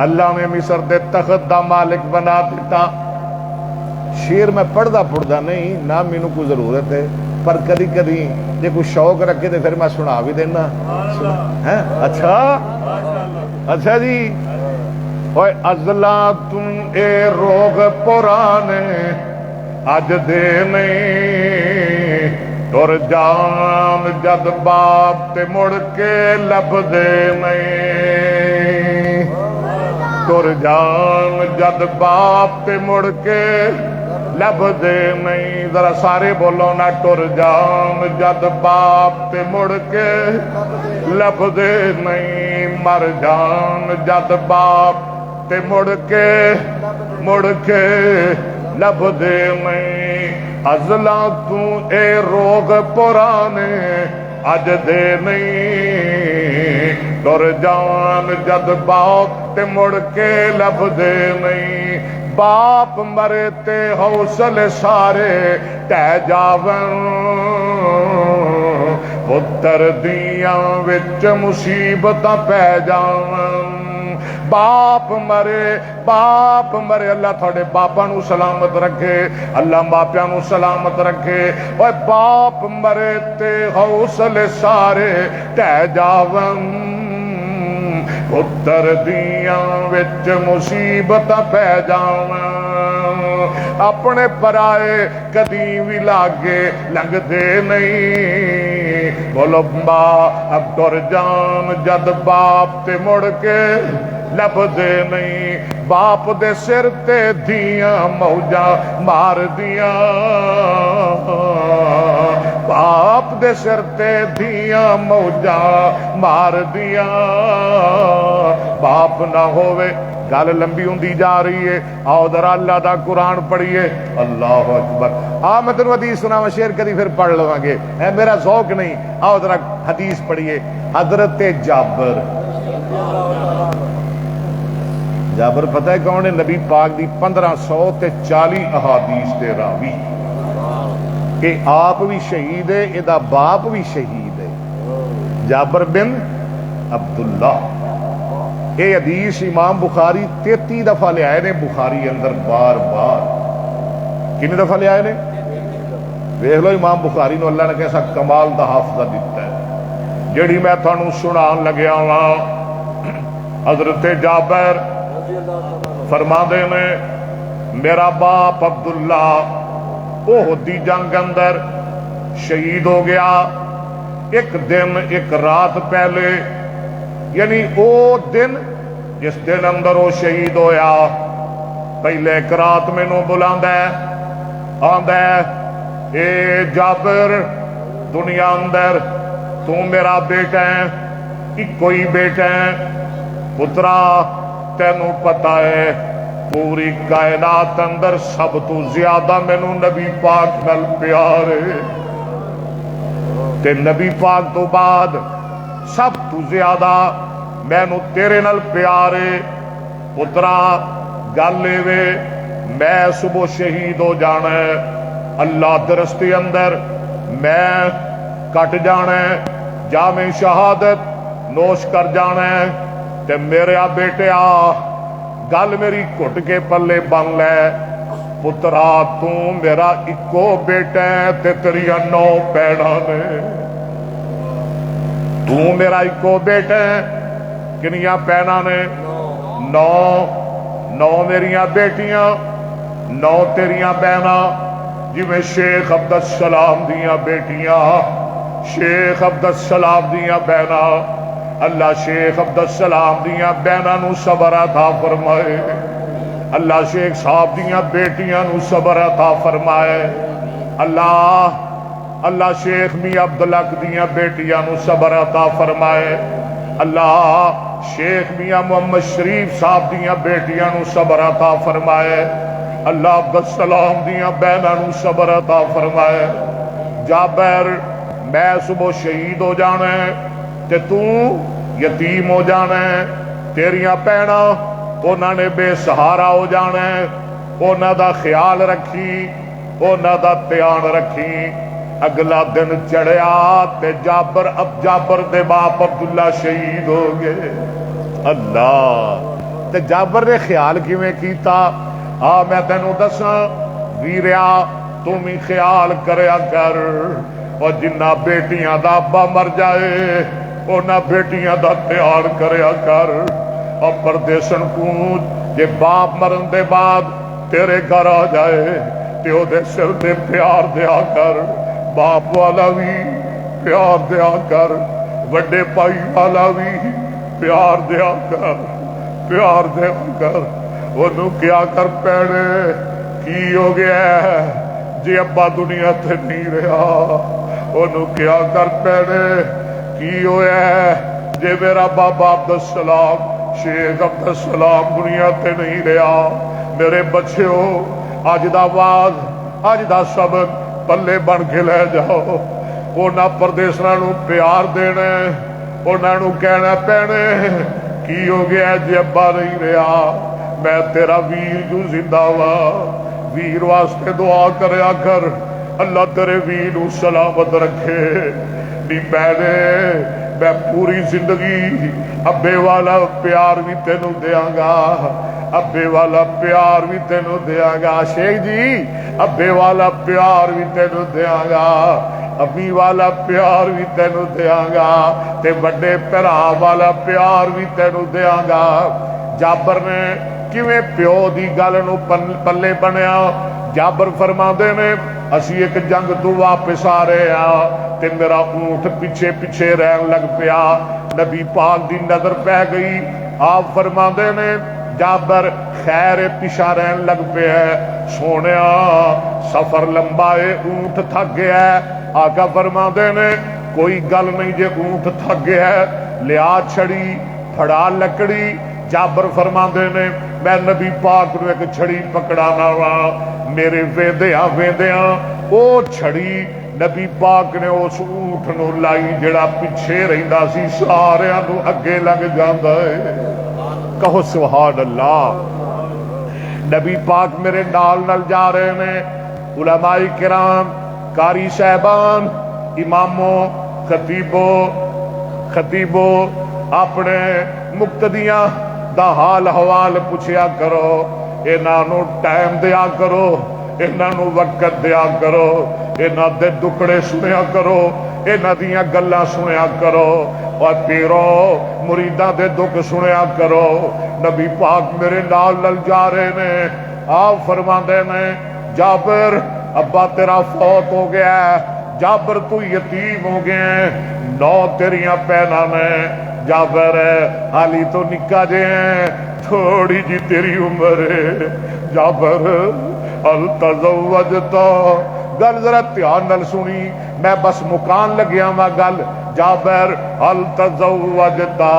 A: اللہ نے مصر دے تخت دا مالک بنا دیتا۔ شیر میں پڑھدا نہیں، نہ مینوں کوئی ضرورت ہے، پر کدی کدی جے کوئی شوق رکھے تو پھر میں سنا بھی دینا۔ اچھا جی، اوے ازلا تم اے روگ پرانے اج دے نہیں، تر جان جد باپ تے مڑ کے لب دے نہیں، تر جان جد باپ تے مڑ کے لب دے نہیں۔ ذرا سارے بولو نا، ٹر جان جد باپ تے مڑ کے لب دے نہیں، مر جان جد باپ تے مڑ کے لب دے نہیں۔ ازلا تو اے روگ پرانے اج دے نہیں، ٹر جان جد باپ تے مڑ کے لب دے نہیں۔ باپ مرے تے حوصلے سارے ٹہ جاون، پتر دیاں وچ مصیبتاں پہ جاون۔ باپ مرے اللہ تھوڑے باپاں نو سلامت رکھے، اللہ ماپیاں نو سلامت رکھے۔ اوے باپ مرے تے حوصلے سارے ٹہ جاون، پتر دیاں وچ مصیبت پہ جاواں۔ اپنے پرائے کدی بھی لاگے لنگ دے نہیں، بولو ماں اب ٹر جان جد باپ تے مڑ کے لب دے نہیں۔ باپ دے سر تے دیاں موجاں مار دیاں، باپ دے سر تے دیاں موجاں مار دیاں۔ باپ نہ ہووے، گل لمبی ہوندی جا رہی ہے، آؤ ذرا اللہ دا قرآن پڑھیے۔ اللہ اکبر۔ میں تینوں حدیث سناواں، شعر کدی پھر پڑھ لواں گے، میرا ذوق نہیں۔ آؤ ذرا حدیث پڑھیے۔ حضرت جابر پتہ ہے کون ہے؟ نبی پاک دی 1540 احادیث دے راوی، کہ آپ بھی شہید ہے، ادا باپ بھی شہید ہے، جابر بن عبداللہ۔ یہ حدیث امام بخاری 33 دفعہ لے آئے نے بخاری اندر، بار بار۔ کتنی دفعہ لے آئے نے؟ دیکھ لو امام بخاری نو اللہ نے کیسا کمال دا حافظہ دیتا ہے۔ جیڑی میں تھانوں سنان لگیا ہاں، حضرت جابر فرما دے نے، میرا باپ عبداللہ احد دی جنگ اندر شہید ہو گیا، ایک دن ایک رات پہلے، یعنی او دن جس دن اندر وہ شہید ہویا، پہلے ایک رات میں نو بلاندہ ہے، آندہ ہے، اے جابر دنیا اندر تو میرا بیٹا ہے، ایک کوئی بیٹا ہے، پترا تینوں پتہ ہے پوری کائنات اندر سب تو زیادہ مینوں نبی پاک نال پیار ہے، تے نبی پاک تو بعد سب تو زیادہ مینوں تیرے نال پیار ہے۔ پترا گل وے میں صبح شہید ہو جانا ہے، اللہ درستی اندر میں کٹ جانا ہے، جام شہادت نوش کر جانا ہے، تے میرے بیٹے گل میری گھٹ کے پلے بن لے، پترا تو میرا اکو بیٹا ہے تے تیریاں 9 بھیڑاں نے، تو میرا اکو بیٹا ہے، کنیاں بھیڑاں نے؟ 9 میریاں بیٹیاں، 9 تیریاں بہناں، جی میں شیخ عبدالسلام دیاں بیٹیاں، شیخ عبدالسلام دیاں بہناں، اللہ شیخ عبدالسلام دیاں بہناں نو صبر عطا فرمائے، اللہ شیخ صاحب دیاں بیٹیاں نو صبر عطا فرمائے، اللہ شیخ میاں عبدالحق دیاں بیٹیاں نو صبر عطا فرمائے، اللہ شیخ میاں محمد شریف صاحب دیاں بیٹیاں نو صبر عطا فرمائے، اللہ عبدالسلام دیاں بہناں نو صبر عطا فرمائے۔ جابر میں صبح شہید ہو جانا ہے تے تو یتیم ہو جانا ہے، تیریاں پینا انہاں نے بے سہارا ہو جانا ہے، انہاں دا خیال رکھی، انہاں دا دھیان رکھی۔ اگلا دن چڑھیا تے جابر دے باپ عبداللہ شہید ہو گئے۔ اللہ تے جابر نے خیال کیویں کیتا؟ میں تینوں دساں ویریا تم ہی خیال کریا کر، اور جنہ بیٹیاں دا ابا مر جائے انہاں بیٹیاں دا خیال کریا کر، اور پردیسن کو جے باپ مرن دے بعد تیرے گھر آ جائے تے او دے سر تے پیار دیا کر، باپ والا بھی پیار دیا کر، وڈے پائی والا بھی پیار دیا کر، پیار دیا کر۔ انہوں کیا کر پیڑے کی ہو گیا ہے جی ابا دنیا تے نہیں رہا، انہوں کیا کر پیڑے کی ہویا ہے جی میرا بابا عبدالسلام شیخ عبدالسلام دنیا تے نہیں رہا۔ میرے بچیو اج دا واز اج دا سبق پلے بن کے لے جاؤ، انہاں پردیساں نو پیار دینا، انہاں نو کہنا پینے کی ہو گیا جی ابا نہیں رہا، میں تیرا ویر جو زندہ وا، ویر واسطے دعا کریا کر، اللہ تیرے ویر نو سلامت رکھے۔ نی میں پوری زندگی ابے والا پیار بھی تینوں دیاں گا، ابے والا پیار بھی تینوں دیاں گا شیخ جی، ابے والا پیار بھی تینوں دیاں گا، ابی والا پیار بھی تینوں دیاں گا، تے بڑے بھرا والا پیار بھی تینوں دیاں گا۔ جابر نے کیویں پیو دی گل نو پلے بنیا؟ جابر فرماندے نے اسی ایک جنگ تو واپس آ رہے ہیں تے میرا اونٹ پیچھے پیچھے رہن لگ پیا، نبی پاک دی نظر پہ گئی، آپ فرماندے نے جابر خیر پیچھا رہن لگ پہ ہے، سونیا سفر لمبا ہے اونٹ تھک گیا ہے، آقا فرماندے نے کوئی گل نہیں جے اونٹ تھک گیا ہے، لیا چھڑی پھڑا لکڑی۔ جابر فرماندے نے میں نبی پاک نو ایک چھڑی پکڑانا وا، میرے ویندیاں ویندیاں او چھڑی نبی پاک نے اس اونٹ نو لائی جڑا پیچھے رہندا سی ساریاں نو اگے لگ جاندا ہے۔ کہو سبحان اللہ۔ نبی پاک میرے نال نال جا رہے ہیں، علماء کرام، قاری صاحبان، اماموں، خطیبوں اپنے مقتدیاں دا حال حوال پوچھیا کرو، انہاں نو ٹائم دیا کرو، انہاں نو وقت دیا کرو، انہاں دے دکڑے سنیا کرو، انہاں دیاں گلاں سنیا کرو، اور پیرو مریداں دے دکھ سنیا کرو۔ نبی پاک میرے نال نال جا رہے نے، آپ فرماندے نے جابر ابا تیرا فوت ہو گیا ہے، جابر تو یتیم ہو گیا ہے، 9 تیریاں پہنا نے، جابر حالی تو نکا جے ہیں، تھوڑی جی تیری عمر ہے، جابر ہل تزوجتا، گل ذرا دھیان نال سنی، میں بس مکان لگیا وا گل، جابر ہل تزوجتا،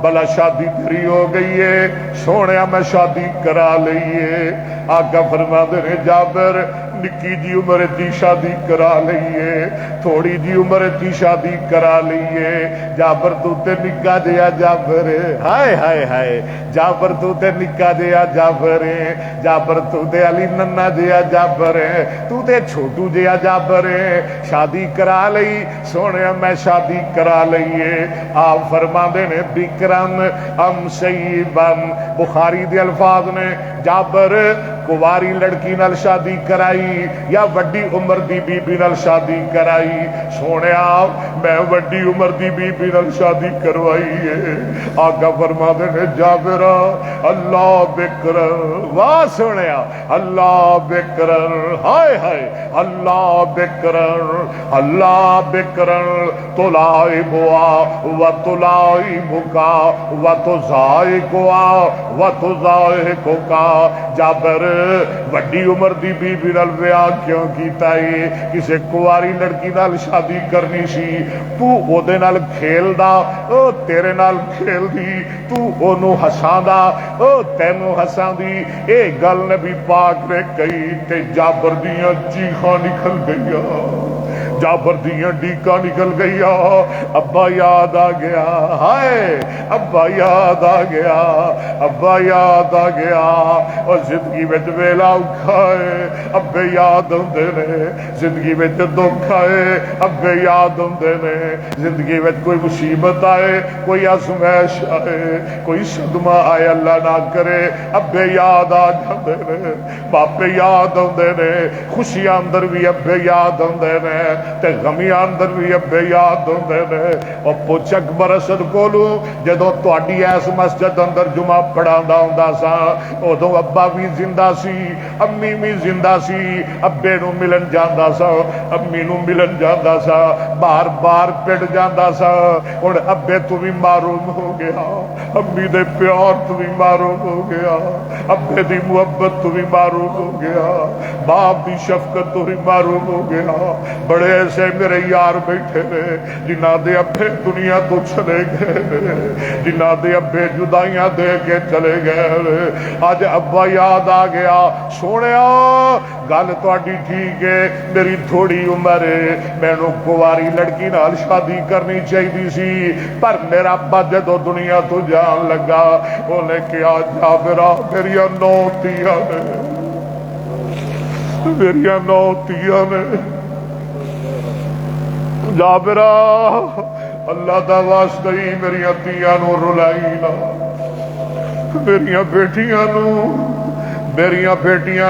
A: بلا شادی تیری ہو گئی ہے؟ سونے میں شادی کرا لئیے۔ آقا فرماندے نے جابر نکی جی عمر دی شادی کرا لئیے، تھوڑی جی عمر دی شادی کرا لئیے، جابر تو تے نکا جیا جابر، ہائے ہائے ہائے، جابر تو تے نکا جیا جابر، جابر تو تے علی ننا جیا جابر، تو تے چھوٹو جیا جابر، شادی کرا لئی، سونے میں شادی کرا لئیے۔ آپ فرماندے نے بکرن ام سیبن، بخاری دے الفاظ نے جابر کواری لڑکی نال شادی کرائی یا وڈی عمر دی بی بی نال شادی کرائی؟ سونے میں وڈی عمر دی بی بی نال شادی کروائی ہے۔ آقا فرماندے نے جابر اللہ بکرن، واہ سونے اللہ بکرن، ہائے ہائے اللہ بکرن، اللہ بکرن تلائبوا و تلائبکا و تزائقوا و تزائقکا، جابر وڈی عمر دی بی بی نال بیاہ کیوں کیتا ہے؟ کسے کواری لڑکی نال شادی کرنی سی، تو او دے نال کھیلدا، او تیرے نال کھیلدی، تو اونوں ہساندا، او تینوں ہساندی۔ اے گل نبی پاک نے کہی تے جابر دیاں چیخاں نکل گئیاں، جابر دیاں ڈیکاں نکل گئیا۔ ابا یاد آ گیا، ہائے ابا یاد آ گیا، ابا یاد آ گیا۔ اور زندگی وچ ویلا اوکھا ہے، ابے یاد ہوندے نے، زندگی وچ دکھ آئے ابے یاد ہوندے نے، زندگی وچ کوئی مصیبت آئے، کوئی آزمائش آئے، کوئی صدمہ آئے، اللہ نہ کرے، ابے یاد آ جاندے نے، باپے یاد ہوندے نے، خوشیاں اندر بھی ابے یاد ہوندے نے، تے غمیاں اندر بھی ابے یاد ہوندے نے۔ اور پوچھ اکبر اسد کولوں جدوں تہاڈی اس مسجد اندر جمعہ پڑھاندا ہوندا سا، اودوں ابا بھی زندہ سی، امی بھی زندہ سی، ابے نو ملن جاندا سا، امی نو ملن جاندا سا، بار بار پڑ جاندا سا۔ ہن ابے تو بھی محروم ہو گیا، امی دے پیار تو بھی محروم ہو گیا، ابے دی محبت تو بھی محروم ہو گیا، باپ دی شفقت تو بھی محروم ہو گیا۔ بڑے ایسے میرے یار بیٹھے نے جنہ دے ابے دنیا تو چلے گئے، جنہ دے ابے جدائیاں دے کے چلے گئے، اج ابا یاد آ گیا۔ سونیا گل تہاڈی ٹھیک ہے، میری تھوڑی عمر ہے، مینوں کواری لڑکی نال شادی کرنی چاہیے سی، پر میرا ابا جدوں دنیا تو جان لگا انہیں کیا جابرا میریاں 9 تیاں نے، میریاں 9 تیاں نے، جابرا اللہ دا واسطہ ہی میریاں تیاں نو رلائی نہ، میریاں بیٹیاں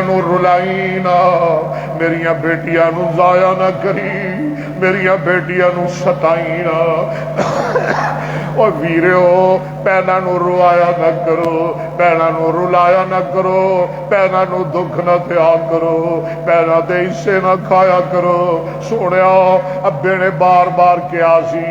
A: نو رلائی نہ، میریاں بیٹیاں نو ضائع نہ کری، میریاں بیٹیاں نو ستائی نہ۔ اور ویرو پینا نو روایا نہ کرو، پینا نو رلایا نہ کرو، پینا نو دکھ نہ دیا کرو، پینا دے حصے نہ کھایا کرو۔ سونیا ابے نے بار بار کیا سی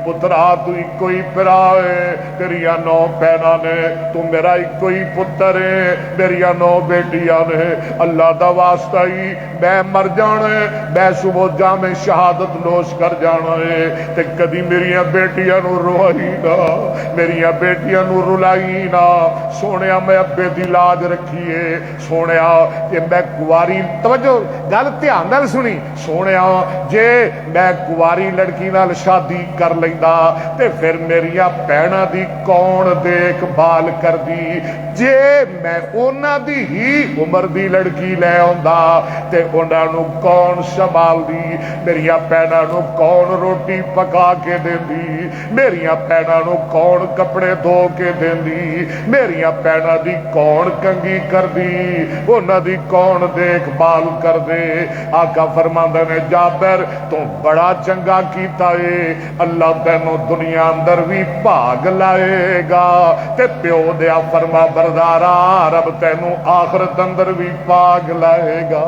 A: پترا تو ایک کوئی پرا ہے، تیریاں 9 پینا نے، تو میرا ایک کوئی پتر ہے، میریاں 9 بیٹیاں نے، اللہ دا واسطہ ہی میں مر جانا ہے، میں صبح جامع شہادت نوش کر جانا ہے، تے کدی میریاں بیٹیاں نو روائی نہ، میریاں بیٹیاں نو رلائی نہ۔ سونیا میں ابے دی لاج رکھیے، سونیا کہ میں کواری، توجہ گل دھیان نال سنی، سونیا جے میں کواری لڑکی نال شادی کر لیندا تے پھر میریاں بہناں دی کون دیکھ بھال کردی؟ جے میں انہاں دی ہی عمر دی لڑکی لے آندا تے انہاں نو کون سنبھال دی؟ میریاں بہناں نو کون روٹی پکا کے دیندی؟ میریاں بہناں نو کون کپڑے دھو کے دیندی؟ میریاں بہناں دی کون کنگھی کردی؟ انہاں دی کون دیکھ بھال کر دے؟ آقا فرماندے نے جابر تو بڑا چنگا کیتا ہے، اللہ تینوں دنیا اندر بھی بھاگ لائے گا، تے پیو دیا فرما بردارا رب تینوں آخرت اندر بھی بھاگ لائے گا۔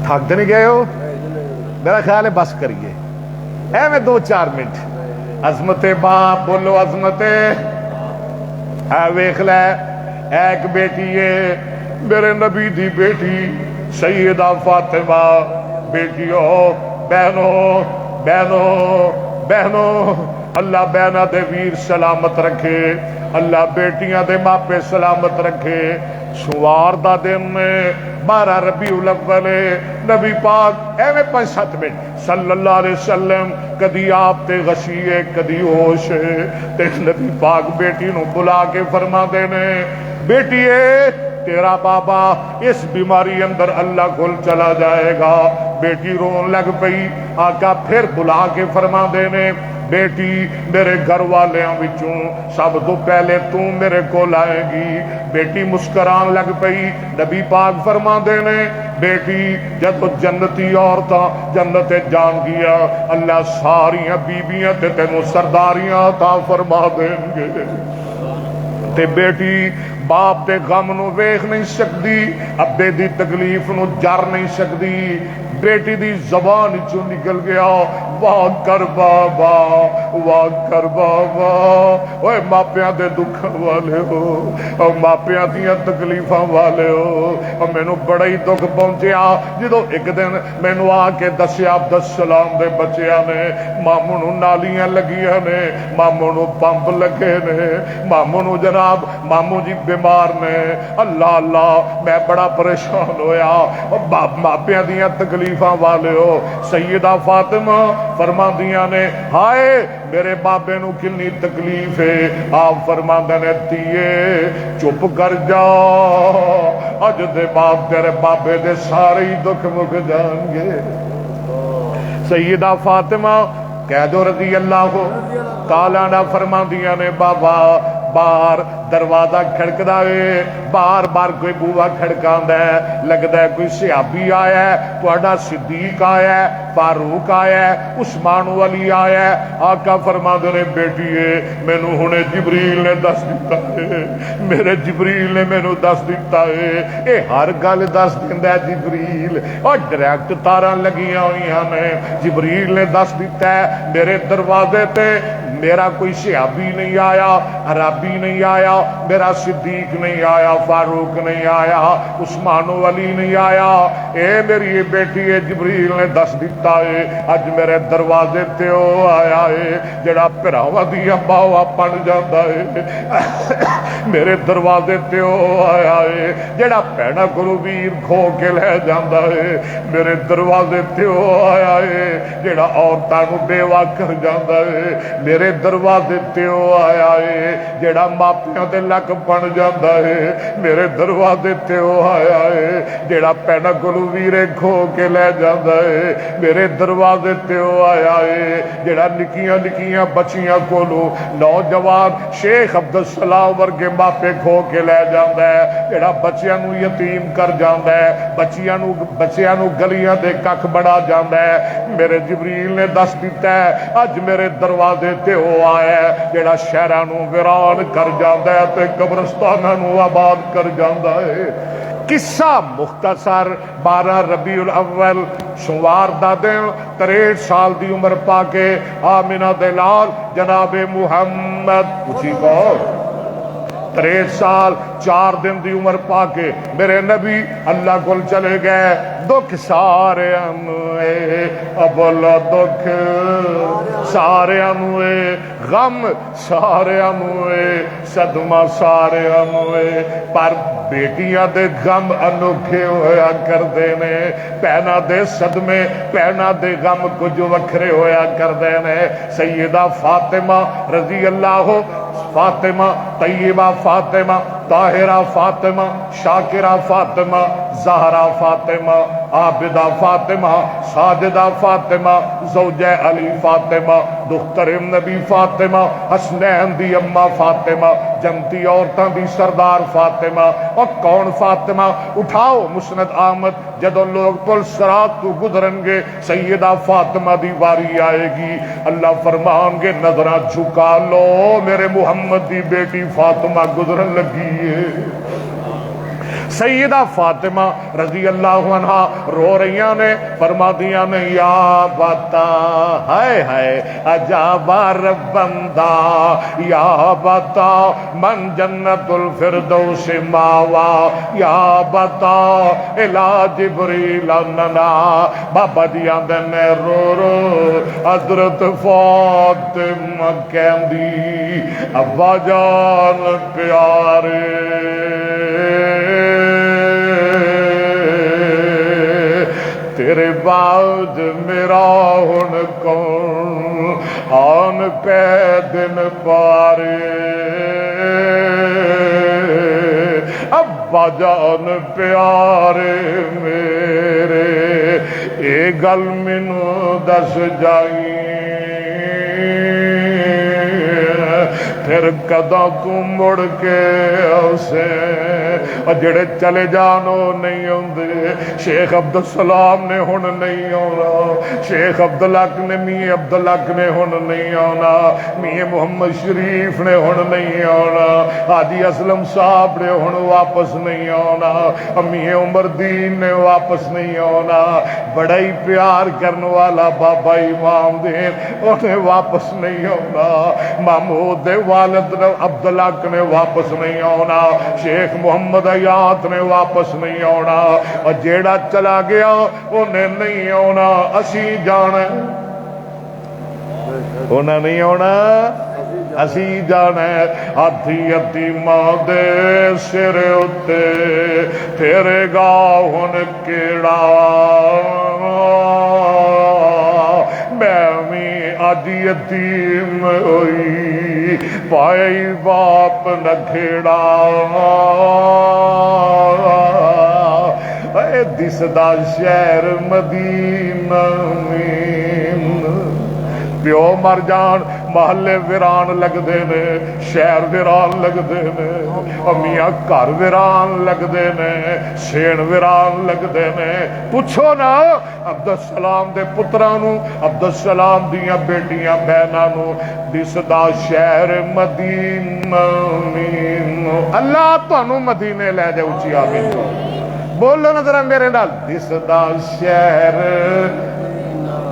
A: تھک تو نہیں گئے ہو؟ میرا خیال ہے بس کریے اے میں 2-4 منٹ۔ عظمت باپ بولو عظمت اے ویکھ لے، ایک بیٹی ہے میرے نبی دی بیٹی سیدہ فاطمہ، بیٹیوں بہنوں بہنوں بہنوں، اللہ بہناں دے ویر سلامت رکھے، اللہ بیٹیاں دے ماپے سلامت رکھے۔ سوار دا دن 12 ربیع الاول نبی پاک ایویں 5-7 منٹ صلی اللہ علیہ وسلم کدی آپ تے غشیے کدی ہوش، تے نبی پاک بیٹی نو بلا کے فرما دینے بیٹیے تیرا بابا اس بیماری اندر اللہ کول چلا جائے گا۔ بیٹی رون لگ پئی، آقا پھر بلا کے فرما دینے بیٹی میرے گھر والیاں وچوں سب تو پہلے تو میرے کو لائے گی۔ بیٹی مسکران لگ پئی، نبی پاک فرما دینے بیٹی جب جنتی عورتاں جنت جان گیا اللہ ساریاں بیبیاں تے تینوں سرداریاں عطا فرما دیں گے۔ تے بیٹی باپ دے غم نو ویکھ نہیں سکتی، ابے دی تکلیف نو جر نہیں سکتی، بیٹی دی زبان چوں نکل گیا واہ کر بابا واہ کر بابا اوے ماپیاں دے دکھ والے ہو او ماپیاں دیاں تکلیفاں والے ہو او مینوں بڑا ہی دکھ پہنچیا جدوں ایک دن مینوں آ کے دسیا عبدالسلام دے بچیاں نے ماموں نوں نالیاں لگیاں نے ماموں نوں پمپ لگے نے ماموں نوں جناب ماموں جی بیمار نے اللہ اللہ میں بڑا پریشان ہویا ماپیاں دیاں تکلیفاں والے ہو سیدہ فاطمہ فرماندیاں نے ہائے میرے بابے نو کنی تکلیف ہے آپ فرماندے نے دھیے چپ کر جا اج دے بعد تیرے بابے دے سارے ہی دکھ مک جان گے سیدہ فاطمہ کہہ دو رضی اللہ تعالیٰ عنہ فرماندیاں نے بابا باہر دروازہ کھڑکدا ہے بار بار کوئی بوا کھڑکاندا ہے لگدا ہے کوئی صحابی آیا ہے تہاڈا صدیق آیا ہے فاروق آیا ہے عثمان علی آیا ہے آقا فرماندے نے بیٹیے مینوں ہنے جبریل نے دس دتا ہے میرے جبریل نے مینوں دس دتا ہے اے ہر گل دس دیندا ہے جبریل اور ڈائریکٹ تاراں لگیاں ہوئیاں نے جبریل نے دس دتا ہے میرے دروازے تے میرا کوئی صحابی نہیں آیا عربی نہیں آیا میرا صدیق نہیں آیا فاروق نہیں آیا عثمان علی نہیں آیا اے میری بیٹی جبریل نے دس دیتا ہے اج میرے دروازے تے او آیا ہے جڑا بھراواں دیاں باواں پن جاندا ہے میرے دروازے تے او آیا ہے جڑا بھੈਣਾਂ کولوں ویر کھو کے لے جاندا ہے میرے دروازے تے او آیا ہے جڑا عورتاں نوں بیوہ کر جاندا ہے میرے دروازے تے او آیا ہے جڑا ماپیاں دے لک بن جاندا ہے میرے دروازے تے او آیا ہے جڑا بھੈਣਾਂ کولوں ویرے کھو کے لے جاندا ہے میرے دروازے تے او آیا ہے جڑا نکیاں نکیاں بچیاں کولوں نوجوان شیخ عبدالسلام ورگے ماپے کھو کے لے جاندا ہے جڑا بچیاں نوں یتیم کر جاندا ہے بچیاں نوں گلیاں دے ککھ بنا جاندا ہے میرے جبریل نے دس دیتا ہے اج میرے دروازے تے او آیا ہے جڑا شہراں نوں ویران کر جاندا ہے تے قبرستاناں نوں آباد کر جاندا ہے قصہ مختصر 12 ربیع الاول سوار دا دن 63 سال دی عمر پا کے آمنہ دے لال جناب محمد اچھی کہو 63 سال 4 دن دی عمر پا کے میرے نبی اللہ کول چلے گئے دکھ سارے انوے ابلا دکھ سارے انوے غم سارے انوے صدمہ سارے انوے پر بیٹیاں دے غم انوکھے ہویا کر دینے پہنا دے صدمے پہنا دے غم کچھ وکھرے ہویا کر دینے سیدہ فاطمہ رضی اللہ فاطمہ طیبہ فاطمہ طاہرہ فاطمہ شاکرہ فاطمہ زہرہ فاطمہ عابدہ فاطمہ ساجدہ فاطمہ زوجہ علی فاطمہ دختر نبی فاطمہ حسنین دی اماں فاطمہ جنتی عورتاں دی سردار فاطمہ اور کون فاطمہ اٹھاؤ مسند آمد جدوں لوگ پل صراط تو گزرن گے سیدہ فاطمہ دی واری آئے گی اللہ فرمان گے نظرہ جھکا لو میرے محمد دی بیٹی فاطمہ گزرن لگی ہے سیدہ فاطمہ رضی اللہ عنہ رو رہیاں نے فرما دیا نے یا بتا ہائے ہائے عجابا ربندہ یا بتا من جنت الفردوس ماوا یا بتا الہ جبریل اننا بابا دیا نے رو رو حضرت فاطمہ کہندی ابا جان پیارے تیرے بعد میرا ہن کون آن پہ دن پارے ابا جان پیارے میرے اے گل مینوں دس جائی پھر کدوں کو مڑ کے اسے جڑے چلے جانو نہیں آندے شیخ عبدالسلام نے ہن نہیں آنا شیخ عبدالحق نے میاں عبدالحق نے ہن نہیں آنا میاں محمد شریف نے ہن نہیں آنا حاجی اسلم صاحب نے ہن واپس نہیں آنا میاں عمر دین نے واپس نہیں آنا بڑا ہی پیار کرنے والا بابا امام دین انہیں واپس نہیں آنا محمود دے والد عبدالحق نے واپس نہیں آنا شیخ محمد حیات نے واپس نہیں آنا اور جیڑا چلا گیا انہیں نہیں آنا اسی جانا انہیں نہیں آنا اسی جانا ہاتھی ہاتھی ماں دے سر اتے پھرے گا ہن کیڑا میں اج یتیم ہوئی پائی باپ نہ کھیڑا اے دسدا شہر مدینہ پیو مر جان محلے ویران لگدے نے شہر ویران لگدے نے امیاں گھر ویران لگدے نے سین ویران لگدے نے پوچھو نا عبدالسلام دے پتراں نو عبدالسلام دیاں بیٹیاں بہناں نو دسدا شہر مدینہ اللہ تانوں مدینے لے جائے اچھی آمین بولو نا ذرا میرے نال دسدا شہر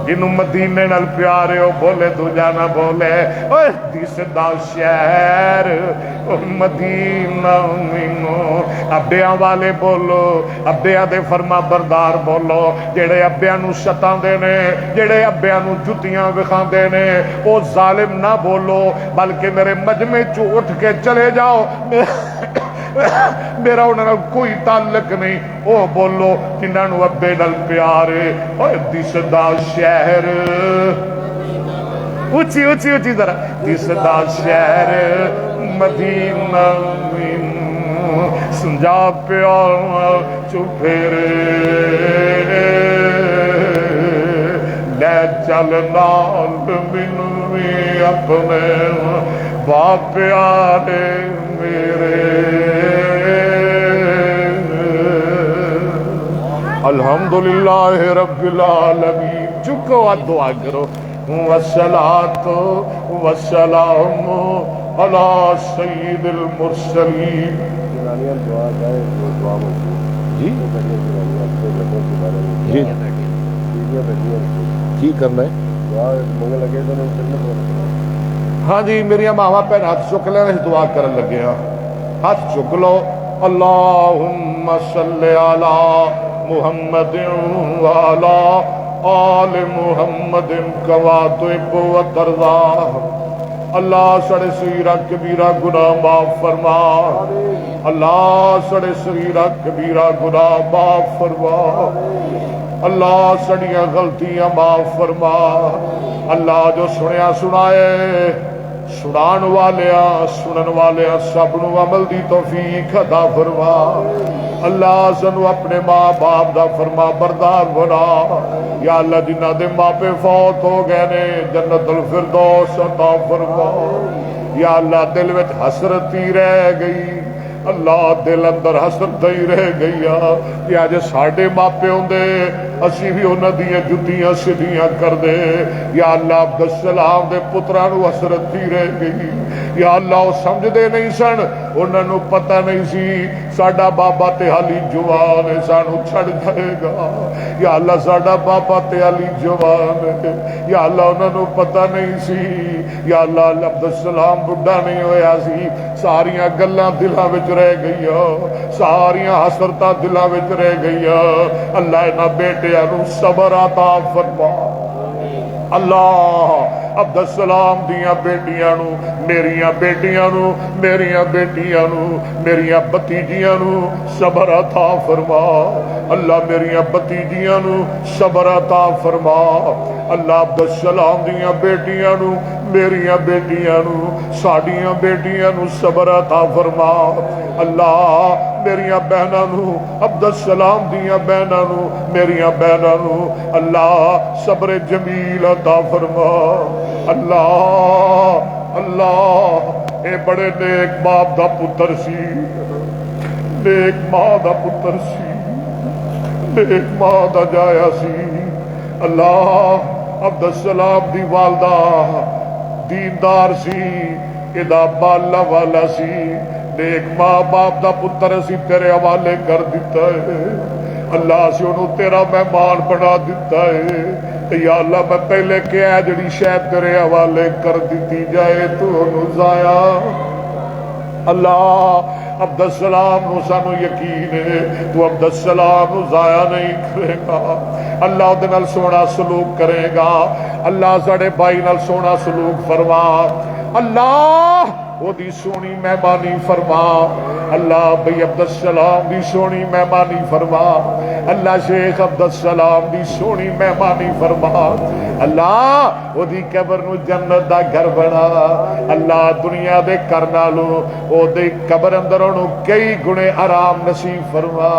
A: جنوں مدینے نال پیارے ہو بولے دوجا نہ بولے اوے دسدا شہر مدینہ مینوں ابیاں والے بولو ابیاں دے فرما بردار بولو جڑے ابیاں نو ستاندے نے جڑے ابیاں نو جتیاں وکھاندے نے او ظالم نہ بولو بلکہ میرے مجمع چ اٹھ کے چلے جاؤ میرا انہوں کوئی تعلق نہیں او بولو جنہوں ابے نال پیارے اوے دسدا شہر اچھی اچھی اچھی ذرا دسدا شہر مدینہ سمجھا پیار چپھیرے لے چل نال منوی اپنے باپ پیارے میرے الحمدللہ رب العالمین چکو دعا کرو والصلاۃ والسلام علی سید المرسلین جی جی کرنا ہے ہاں جی میری ماوا بہن ہاتھ چک لیں دعا کرن لگے ہاں ہاتھ چک لو اللہم صلی علی محمد وعلی آل محمد کما تحب و ترضى اللہ سڑے صغیرہ کبیرہ گناہ معاف فرما اللہ سڑے صغیرہ کبیرہ گناہ معاف فرما اللہ سڑیاں غلطیاں معاف فرما اللہ جو سنیا سنائے سنان والیا سنن والیا سب نو عمل دی توفیق عطا فرما اللہ سنو اپنے ماں باپ دا فرما بردار بنا یا اللہ جنہ دے ماں پہ فوت ہو گئے نے جنت الفردوس عطا فرما یا اللہ دل وچ حسرت ہی رہ گئی اللہ دل اندر حسرت ہی رہ گئی کہ اج ساڈے ماپے ہوندے اسی بھی انہاں دیاں جتیاں سیدھیاں کر دے یا اللہ عبدالسلام دے پتراں نو حسرت ہی رہ گئی یا اللہ وہ سمجھ دے نہیں سن انہاں نو پتہ نہیں سی ساڈا بابا تے حالی جوان ہے سانو چھڑ جائے گا یا اللہ ساڈا بابا تے حالی جوان ہے یا اللہ انہاں نو پتہ نہیں سی یا اللہ عبدالسلام بڈھا نہیں ہویا سی ساریاں گلاں دلاں وچ رہ گئی ساریاں حسرتاں دلاں وچ رہ گئی اللہ انہاں بیٹیاں نو صبر عطا فرما اللہ عبدالسلام دیاں بیٹیاں نو میریاں بیٹیاں نو میریاں بیٹیاں نو میریاں بتیجیاں نو صبر عطا فرما اللہ میریاں بتیجیاں نو صبر عطا فرما اللہ عبدالسلام دیاں بیٹیاں نو میریاں بیٹیاں نو ساڈیاں بیٹیاں نو صبر عطا فرما اللہ میریاں بہناں نو عبدالسلام دیاں بہناں نو میریاں بہناں نو اللہ صبر جمیل عطا فرما اللہ اللہ اے بڑے نیک باپ دا پتر سی، نیک ماں دا پتر سی، نیک ماں دا جایا سی۔ اللہ عبد السلام دی والدہ دیندار سی، ادا بالا والا سی، نیک ماں باپ دا پتر سی، تیرے حوالے کر دیتا ہے اللہ، سے انہوں تیرا مہمان بنا دیتا ہے یا اللہ۔ میں پہلے کیا ہے جڑی شاید تیرے حوالے کر دیتی جائے تو انہوں ضائع اللہ۔ عبد السلام نو سانو یقین ہے تو عبد السلام نو ضائع نہیں کرے گا اللہ، دے نال سونا سلوک کرے گا اللہ، ساڑے بھائی نال سونا سلوک فرما اللہ، وہ دی سونی مہمانی فرما اللہ، بھئی عبد السلام دی سونی مہمانی فرما اللہ، شیخ عبد السلام دی سونی مہمانی فرما اللہ، وہ دی قبر نو جنت دا گھر بنا اللہ، دنیا دے کرنا لو وہ دے قبر اندر انہوں کئی گنے آرام نصیب فرما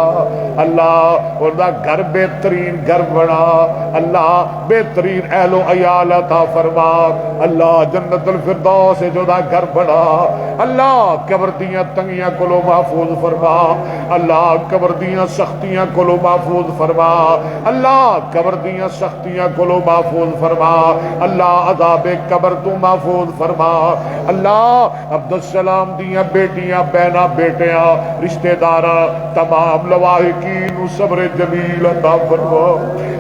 A: اللہ، وہ دا گھر بہترین گھر بنا اللہ، بہترین اہل و عیال عطا فرما اللہ، جنت الفردوس جو دا گھر بنا اللہ، قبر دیاں تنگیاں کولو محفوظ فرما اللہ، قبر دیاں سختیاں کولو محفوظ فرما اللہ، قبر دیاں سختیاں کولو محفوظ فرما اللہ، عذاب قبر تو محفوظ فرما اللہ، عبد السلام دیاں بیٹیاں بہناں بیٹیاں رشتہ داراں تمام لواحقین صبر جمیل عطا فرما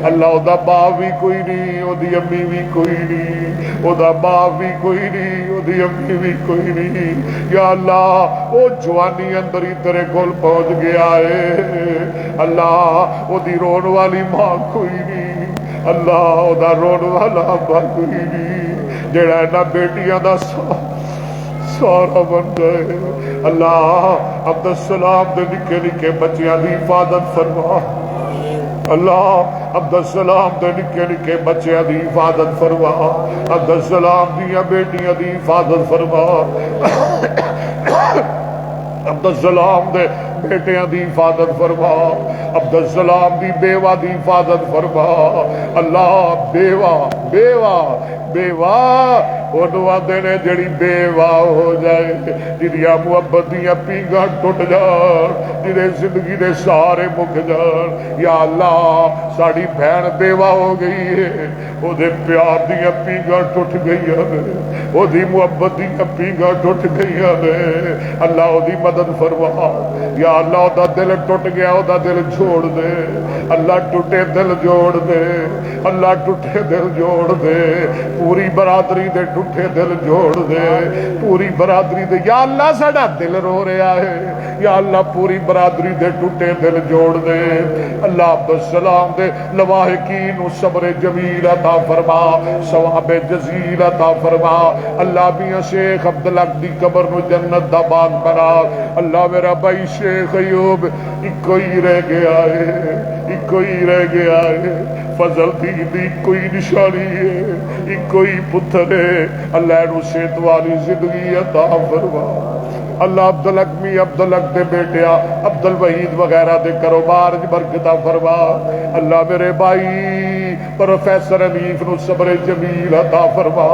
A: اللہ، او دا باپ بھی کوئی نہیں، او دی امی بھی کوئی نہیں، او دا باپ بھی کوئی نہیں، او دی امی بھی کوئی نہیں یا اللہ، او جوانی اندر ہی تیرے کول پہنچ گیا ہے اللہ، او دی رون والی ماں کوئی نہیں اللہ، او دا رون والا ابا کوئی نہیں جڑا اینا بیٹیاں دا سارا بن جائے اللہ، عبد السلام دے نکے نکے بچیاں دی حفاظت فرما اللہ، عبد السلام دے نکے نکے بچیاں دی حفاظت فرما، عبد السلام دیاں بیٹیاں دی حفاظت فرما عبد السلام دے بیٹیاں دی حفاظت فرما، عبد السلام دی بیوہ دی حفاظت فرما اللہ، بیوہ بیوہ بیوہ وہ دعا دینے جڑی بیوہ ہو جائے، جدیاں محبت دیاں پینگاں ٹوٹ جان، جدے زندگی دے سارے مک جان یا اللہ، ساڑی بہن بیوہ ہو گئی ہے، وہ دے پیار دیاں پینگاں ٹوٹ گئی ہے، وہ دی محبت دیاں پینگاں ٹوٹ گئی ہے اللہ، وہ دی مدد فرما یا اللہ، دا دل ٹوٹ گیا، دا دل چھوڑ دے اللہ، ٹوٹے دل جوڑ دے اللہ، ٹوٹے دل جوڑ دے، پوری برادری دے ٹوٹے دل جوڑ دے، پوری برادری دے یا اللہ، ساڑا دل رو رہا ہے یا اللہ، پوری برادری دے ٹوٹے دل جوڑ دے اللہ، عبد السلام دے لواحقین صبر جمیل عطا فرما، ثواب جزیل عطا فرما اللہ، میاں شیخ عبدالحق دی قبر نو جنت دا باغ بنا اللہ، میرا بھائی شیخ ایوب ایک ہی رہ گیا ہے، ایک ہی رہ گیا ہے، فضل دی کوئی نشانی ہے، ایک کوئی پتر ہے اللہ، نو صحت والی زندگی عطا فرما اللہ، عبدالحق می عبدالحق دے بیٹیا عبد الوحید وغیرہ دے کاروبار برکت فرما اللہ، میرے بھائی پروفیسر حنیف نو صبر جمیل عطا فرما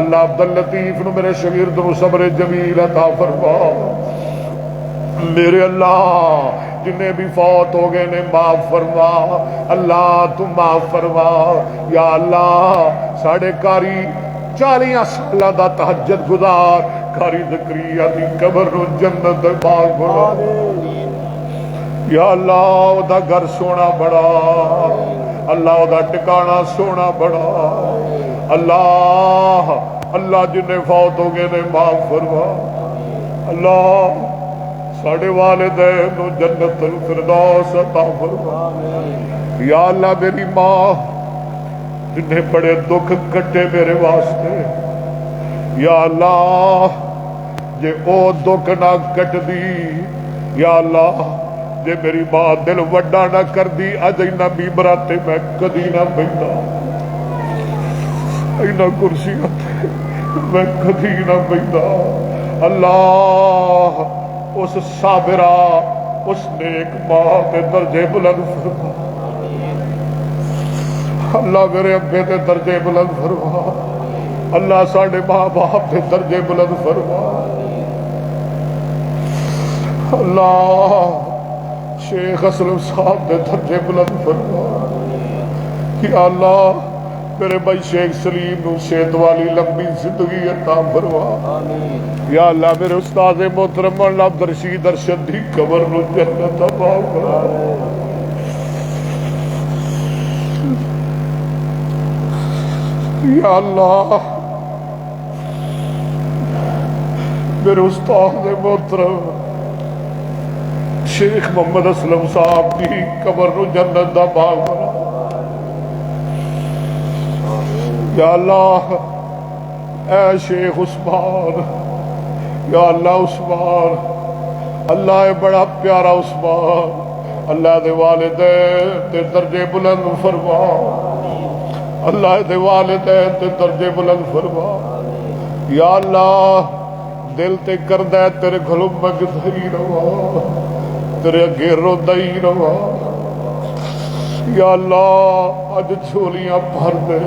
A: اللہ، عبداللطیف نو میرے شاگرد نو صبر جمیل عطا فرما میرے اللہ، جنہیں بھی فوت ہو گئے نے معاف فرما اللہ، تم معاف فرما یا اللہ، ساڑھے کاری 40 سالہ دا تہجد گزار کاری زکریا دی قبر نو جنت دے باغ بنا یا اللہ، دا گھر سونا بڑا اللہ، دا ٹکانا سونا بڑا اللہ اللہ، جنہیں فوت ہو گئے نے معاف فرما اللہ، ساڑھے والدین نو جنت الفردوس عطا فرما یا اللہ، میری ماں جنہیں بڑے دکھ کٹے میرے واسطے یا اللہ، جے او دکھ نہ کٹ دی یا اللہ، جے میری ماں دل وڈا نہ کر دی اج اینا بیمراتے میں کدی نہ بہتا، اینا کرسیاں تے میں کدی نہ بہتا اللہ، اس صابرہ اس نیک ماں کے درجے بلند فرما اللہ، میرے ابے کے درجے بلند فرما اللہ، ساڑھے ماں باپ کے درجے بلند فرما اللہ شیخ اسلم صاحب دے درجے بلند فرما یا اللہ میرے بھائی شیخ سلیم نو صحت والی لمبی زندگی عطا فرما یا اللہ میرے استاد محترم مولانا عبد الرشید ارشد دی قبر نو جنت عطا فرما یا اللہ میرے استاد محترم شیخ محمد اسلم صاحب کی قبر نو جنت دا باغ بنا یا اللہ اے شیخ عثمان یا اللہ عثمان اللہ اے بڑا پیارا عثمان اللہ دے والدین تے درجے بلند فرما اللہ دے والدین تے درجے بلند فرما یا اللہ دل تے کردہ تیرے گھلوں مگدہی روا تیرے اگے رودہی روا یا اللہ اج جھولیاں بھر دے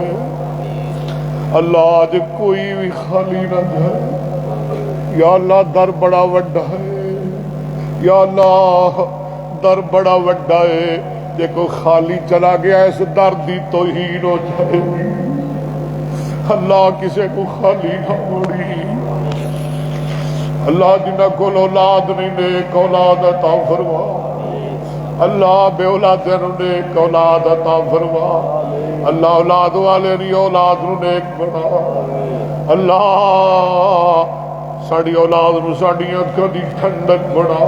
A: اللہ اج کوئی بھی خالی نہ جائے یا اللہ در بڑا وڈا ہے یا اللہ در بڑا وڈا ہے جے کوئی خالی چلا گیا اس در دی توہین ہو جائے اللہ کسے کو خالی نہ موڑی اللہ جنہ کو اولاد نہیں نیک اولاد عطا فرما اللہ بے اولاد نو نیک اولاد عطا فرما اللہ اولاد والے نہیں اولاد نو نیک بنا اللہ ساڑی اولاد نو ساڑی اکھاں دی ٹھنڈک بنا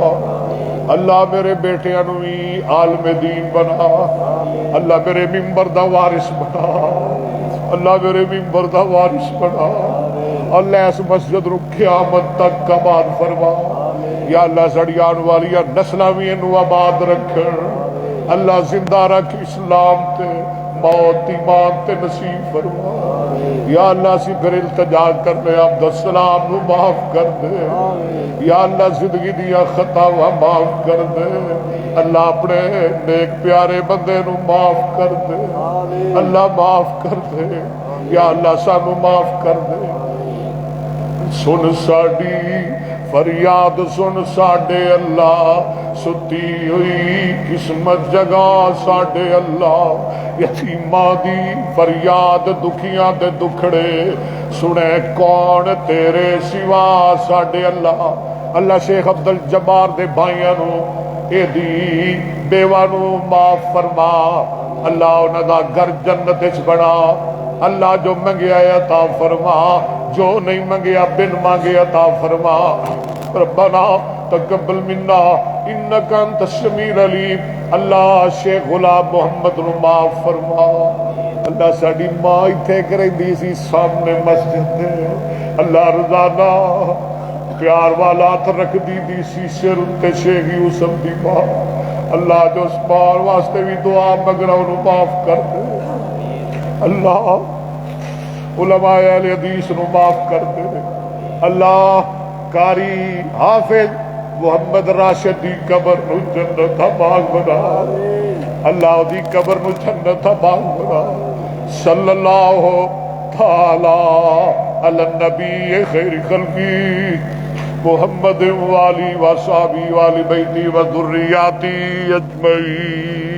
A: اللہ میرے بیٹیاں نو بھی عالم دین بنا اللہ میرے منبر دا وارث بنا اللہ میرے منبر دا وارث بنا اللہ اس مسجد رو قیامت تک کباد فرما یا اللہ سڑی آن والی نسلہ بھی انو آباد رکھن اللہ زندہ رکھ اسلام تے موت ایمان تے نصیب فرما یا اللہ سی پھر التجا کرنے عبدالسلام نو معاف کر دے یا اللہ زندگی دیا خطا معاف کر دے اللہ اپنے نیک پیارے بندے نو معاف کر دے اللہ معاف کر دے یا اللہ سانو معاف کر دے سن ساڑی فریاد سن ساڑے اللہ ستی ہوئی قسمت جگہ ساڑے اللہ یتیماں دی فریاد دکھیاں دے دکھڑے سنے کون تیرے سوا ساڑے اللہ اللہ شیخ عبدالجبار دے بھائیاں نو اے دی بیوہ نو معاف فرما اللہ انہاں دا گھر جنت اس بڑا اللہ جو منگیا عطا فرما جو نہیں منگیا بن مانگے عطا فرما ربنا تقبل منا انکا انت السمیع العلیم اللہ شیخ غلام محمد نو معاف فرما اللہ ساڑی ماں ایتھے کریں دی سی سامنے مسجد دے اللہ رضانا پیار والا رکھ دی سی سر اتے شیخ یوسف دی ماں اللہ جو اس بار واسطے بھی دعا مگرہ انہوں معاف کر دے اللہ علماء اہل حدیث نو معاف کر دے اللہ قاری حافظ محمد راشد دی قبر نو جنت باغ بنا اللہ دی قبر نو جنت باغ بنا صلی اللہ تعالی علی النبی خیر خلقی محمد والی و صحابی والی بیتی و ذریاتی اجمعین